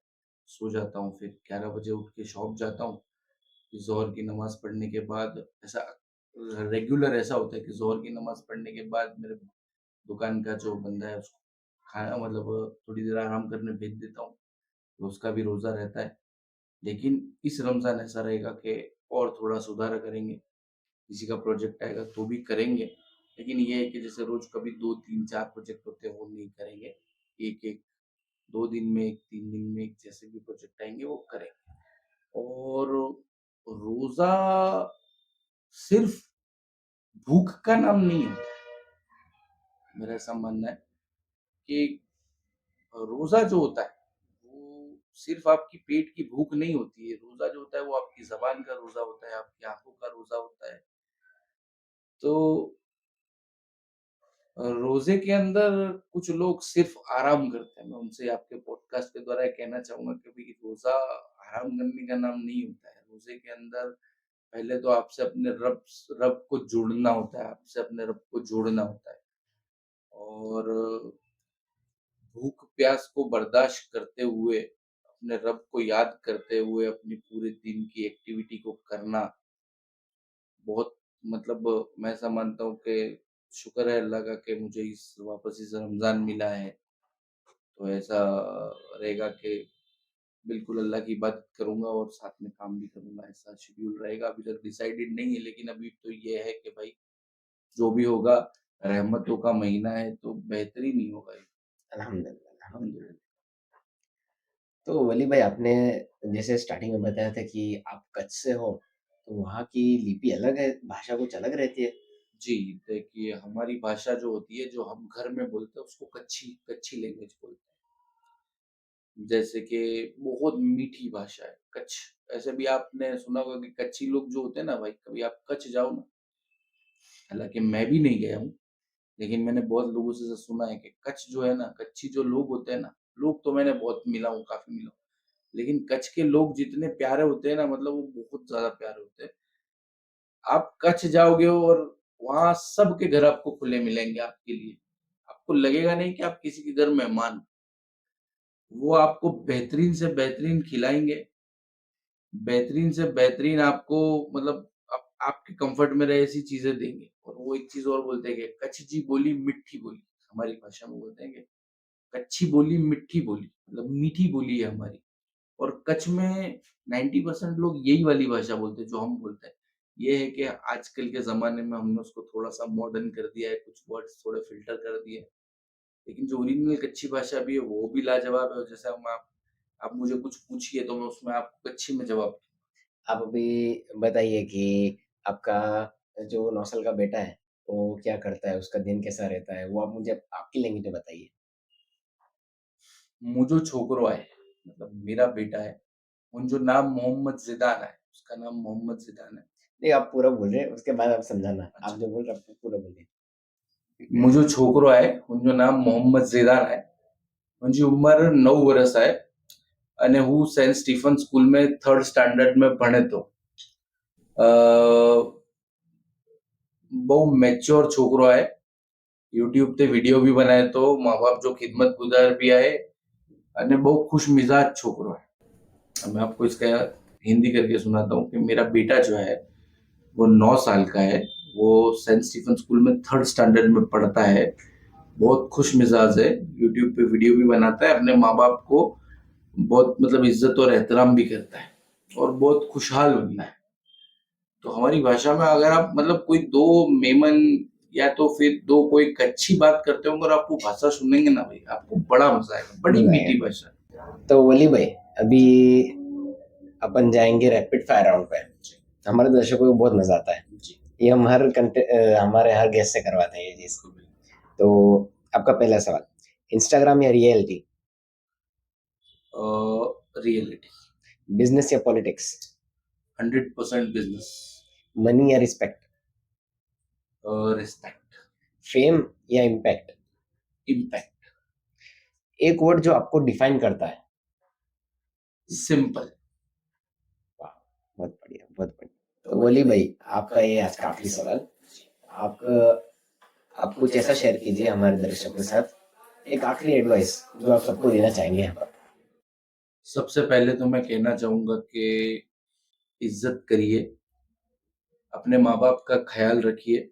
सो जाता हूँ, फिर 11 बजे उठ के शॉप जाता हूँ। फिर ज़ोहर की नमाज़ पढ़ने के बाद ऐसा रेगुलर ऐसा होता है कि ज़ोहर की नमाज़ पढ़ने के बाद मेरे दुकान का जो बंदा है उसको खाना मतलब थोड़ी देर आराम करने भेज देता हूँ, तो उसका भी रोज़ा रहता है। लेकिन इस रमज़ान ऐसा रहेगा कि और थोड़ा सुधार करेंगे, किसी का प्रोजेक्ट आएगा तो भी करेंगे। लेकिन ये है कि जैसे रोज़ कभी 2, 3, 4 प्रोजेक्ट होते हैं वो नहीं करेंगे। 1-1, 2 दिन में 1, 3 दिन में 1 जैसे भी प्रोजेक्ट आएँगे वो करेंगे। और रोज़ा सिर्फ़ भूख का नाम नहीं होता है। मेरा ऐसा मानना है कि रोज़ा जो होता है, वो सिर्फ़ आपकी पेट की भूख नहीं होती है। रोज़ा जो होता है वो आपकी ज़बान का रोज़ा होता है, आपकी आँखों का रोज़ा होता है। तो रोज़े के अंदर कुछ लोग सिर्फ़ आराम करते हैं। मैं उनसे आपके पॉडकास्ट के द्वारा ये कहना चाहूँगा कि भई रोज़ा आराम करने का नाम नहीं होता है। रोज़े के अंदर पहले तो आपसे अपने रब को जुड़ना होता है, आपसे अपने रब को जोड़ना होता है। और भूख प्यास को बर्दाश्त करते हुए, अपने रब को याद करते हुए अपनी पूरे दिन की एक्टिविटी को करना बहुत मतलब मैं ऐसा मानता हूँ कि शुक्र है अल्लाह का कि मुझे इस रमज़ान मिला है। तो ऐसा रहेगा कि बिल्कुल अल्लाह की इबादत करूँगा और साथ में काम भी करूँगा, ऐसा शेड्यूल रहेगा। अभी तक डिसाइडेड नहीं है लेकिन अभी तो ये है कि भाई जो भी होगा रहमतों का महीना है तो बेहतरीन ही होगा ये। अल्हम्दुलिल्लाह, अल्हम्दुलिल्लाह। अल्हम्दुलिल्लाह। तो वली भाई, आपने जैसे स्टार्टिंग में बताया था कि आप कच्छ से हो, तो वहाँ की लिपि अलग है, भाषा कुछ अलग रहती है? जी, देखिए हमारी भाषा जो होती है, जो हम घर में बोलते हैं उसको कच्छी कच्छी लैंग्वेज बोलते हैं। जैसे कि बहुत मीठी भाषा है, कच्छ। ऐसे भी आपने सुना होगा कि कच्छी लोग जो होते हैं ना भाई, कभी आप कच्छ जाओ ना, हालाँकि मैं भी नहीं गया हूँ, लेकिन मैंने बहुत लोगों से सुना है कि कच्छ जो है ना, कच्छी जो लोग होते हैं ना, लोग तो मैंने बहुत मिला हूँ, काफ़ी मिला हूँ। लेकिन कच्छ के लोग जितने प्यारे होते हैं ना, मतलब वो बहुत ज़्यादा प्यारे होते हैं। आप कच्छ जाओगे और वहाँ सबके घर आपको खुले मिलेंगे आपके लिए। आपको लगेगा नहीं कि आप किसी के घर मेहमान हो। वो आपको बेहतरीन से बेहतरीन खिलाएँगे, बेहतरीन से बेहतरीन आपको मतलब आपके कम्फ़र्ट में रहे ऐसी चीज़ें देंगे। और वो एक चीज़ और बोलते हैं कि कच्छ बोली मिठी बोली, हमारी भाषा में बोलते हैं कि कच्छी बोली मिठी बोली, मतलब मीठी बोली है हमारी। और कच्छ में 90% लोग यही वाली भाषा बोलते हैं जो हम बोलते हैं। ये है कि आजकल के ज़माने में हमने उसको थोड़ा-सा मॉडर्न कर दिया है, कुछ वर्ड्स थोड़े फ़िल्टर कर दिए हैं। लेकिन जो ओरिजिनल कच्छी भाषा भी है वो भी लाजवाब है। जैसे हम आप मुझे कुछ पूछिए तो मैं उसमें आपको कच्छी में जवाब। आप अभी बताइए कि आपका जो 9 साल का बेटा है, वो क्या करता है? उसका दिन कैसा रहता है? वो आप मुझे आपकी लैंग्वेज में बताइए। मुझो छोकरो आहे, मतलब मेरा बेटा है। मुंजो नाम मोहम्मद ज़िदान है, उसका नाम मोहम्मद ज़िदान है। नहीं, आप पूरा बोल रहे हैं, उसके बाद आप समझाना। आप अच्छा। जो बोल रहे हैं, आप पूरा बोलिए। मुंजो छोकरो आहे, मुंजो नाम मोहम्मद ज़िदान आहे। मुंहिंजी उमिरि 9 वर्ष आहे अने हू सेंट स्टीफन स्कूल में 3rd स्टैंडर्ड में भणे थो। अ, બહુ મેચ્યોર છોકરો आहे। यूट्यूब ते वीडियो भी बनाए तो माँ बाप जो खिदमत गुजार भी आहे अने बहु खुश मिजाज छोकरो है। अब मैं आपको इसका हिंदी करके सुनाता हूँ कि मेरा बेटा जो है वो 9 साल का है। वो सेंट स्टीफन स्कूल में 3rd स्टैंडर्ड में पढ़ता है। बहुत खुश मिजाज है। यूट्यूब पे वीडियो भी बनाता है। अपने माँ बाप को बहुत मतलब इज्जत और एहतराम भी करता है और बहुत खुशहाल बंदा है। तो हमारी भाषा में अगर आप मतलब कोई दो मेमन या तो फिर दो कोई कच्ची बात करते हो अगर आप वो भाषा सुनेंगे ना भाई आपको बड़ा मजा आएगा। बड़ी मज़ा मीठी आएगा। भाषा है। तो वली भाई, अभी अपन जाएँगे रैपिड फायर राउंड पे। हमारे दर्शकों को बहुत मज़ा आता है। जी। ये हम हमारे हर गेस्ट से करवाते हैं ये चीज़। तो आपका पहला सवाल, इंस्टाग्राम या रियलिटी? रियलिटी। बिज़नेस या पॉलिटिक्स? 100% बिजनेस। मनी या रिस्पेक्ट? रिस्पेक्ट। फेम या इम्पैक्ट? इम्पैक्ट। एक वर्ड जो आपको डिफाइन करता है। सिंपल। वाह! बहुत बढ़िया, बहुत बढ़िया। तो वली भाई, आपका ये आज का आखिरी सवाल। आप आप कुछ ऐसा शेयर कीजिए हमारे दर्शकों के साथ, एक आखिरी एडवाइस जो आप सबको देना चाहेंगे यहाँ पर। सबसे पहले तो मैं कहना चाहूंगा कि इज्जत करिए, अपने माँ बाप का ख्याल रखिए,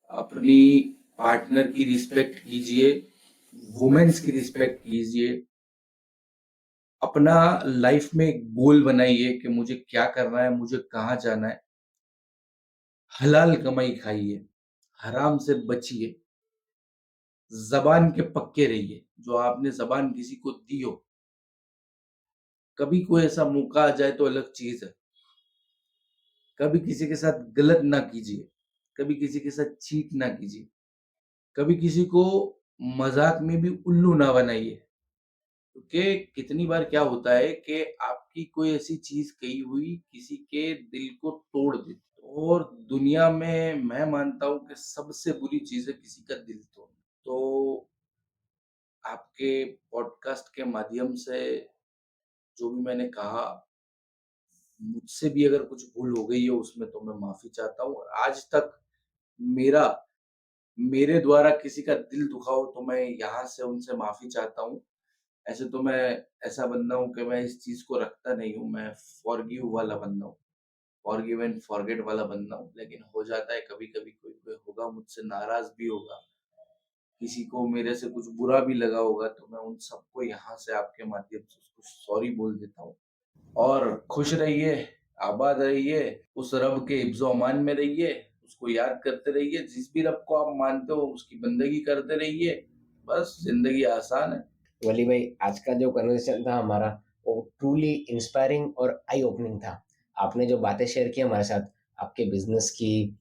अपनी पार्टनर की रिस्पेक्ट कीजिए, वुमेन्स की रिस्पेक्ट कीजिए, अपना लाइफ में एक गोल बनाइए कि मुझे क्या करना है, मुझे कहाँ जाना है। हलाल कमाई खाइए, हराम से बचिए, जबान के पक्के रहिए। जो आपने जबान किसी को दी हो, कभी कोई ऐसा मौका आ जाए तो अलग चीज है। कभी किसी के साथ गलत ना कीजिए, कभी किसी के साथ चीट ना कीजिए, कभी किसी को मजाक में भी उल्लू ना बनाइए। क्योंकि कितनी बार क्या होता है कि आपकी कोई ऐसी चीज कही हुई किसी के दिल को तोड़ देती है। और दुनिया में मैं मानता हूँ कि सबसे बुरी चीज है किसी का दिल तोड़ना। तो आपके पॉडकास्ट के माध्यम से जो भी मैंने कहा, मुझसे भी अगर कुछ भूल हो गई है उसमें तो मैं माफी चाहता हूँ। और आज तक मेरा मेरे द्वारा किसी का दिल दुखा हो तो मैं यहाँ से उनसे माफी चाहता हूँ। ऐसे तो मैं ऐसा बंदा हूँ कि मैं इस चीज को रखता नहीं हूँ। मैं फॉरगिव वाला बंदा हूँ, फॉरगिव एंड फॉरगेट वाला बंदा हूँ। लेकिन हो जाता है कभी कभी, कोई कोई होगा मुझसे नाराज भी होगा, किसी को मेरे से कुछ बुरा भी लगा होगा, तो मैं उन सबको यहाँ से आपके माध्यम से उसको सॉरी बोल देता हूँ। और खुश रहिए, आबाद रहिए, उस रब के हिफ्ज़-ओ अमान में रहिए, उसको याद करते रहिए, जिस भी रब को आप मानते हो उसकी बंदगी करते रहिए, बस ज़िंदगी आसान है। वली भाई, आज का जो कन्वर्सेशन था हमारा, वो ट्रूली इंस्पायरिंग और आई ओपनिंग था। आपने जो बातें शेयर की हमारे साथ, आपके बिज़नेस की,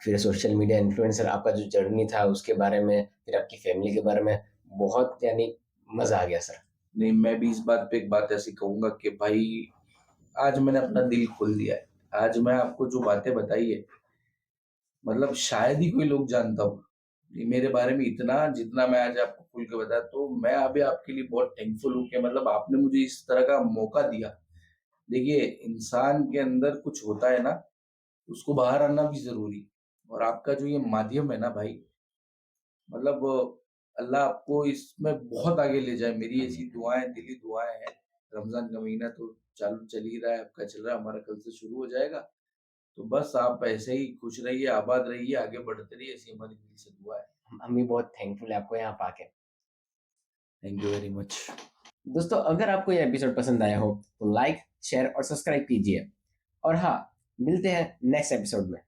फिर सोशल मीडिया इन्फ्लुएंसर आपका जो जर्नी था उसके बारे में, फिर आपकी फैमिली के बारे में, बहुत यानी मज़ा आ गया सर। नहीं, मैं भी इस बात पे एक बात ऐसी कहूँगा कि भाई आज मैंने अपना दिल खोल दिया है। आज मैं आपको जो बातें बताई है, मतलब शायद ही कोई लोग जानता होगा। ये मेरे बारे में इतना जितना मैं आज आपको खुल के बताया, तो मैं अभी आपके लिए बहुत थैंकफुल हूँ कि मतलब आपने मुझे इस तरह का मौका दिया। देखिए, इंसान के अंदर कुछ होता है ना, उसको बाहर आना भी ज़रूरी है। और आपका जो ये माध्यम है ना भाई, मतलब अल्लाह आपको इसमें बहुत आगे ले जाए। मेरी ऐसी आमीन। दुआएँ, दिली दुआएँ हैं। रमज़ान का महीना तो चालू चल ही रहा है, आपका चल रहा है, हमारा कल से शुरू हो जाएगा। तो बस आप ऐसे ही खुश रहिए, आबाद रहिए, आगे बढ़ते रहिए, ऐसी हमारी दिल से दुआ है। हम भी बहुत थैंकफुल है आपको यहाँ पाके। Thank you very much. दोस्तों, अगर आपको ये एपिसोड पसंद आया हो तो लाइक, शेयर और सब्सक्राइब कीजिए। और हाँ, मिलते हैं नेक्स्ट एपिसोड में।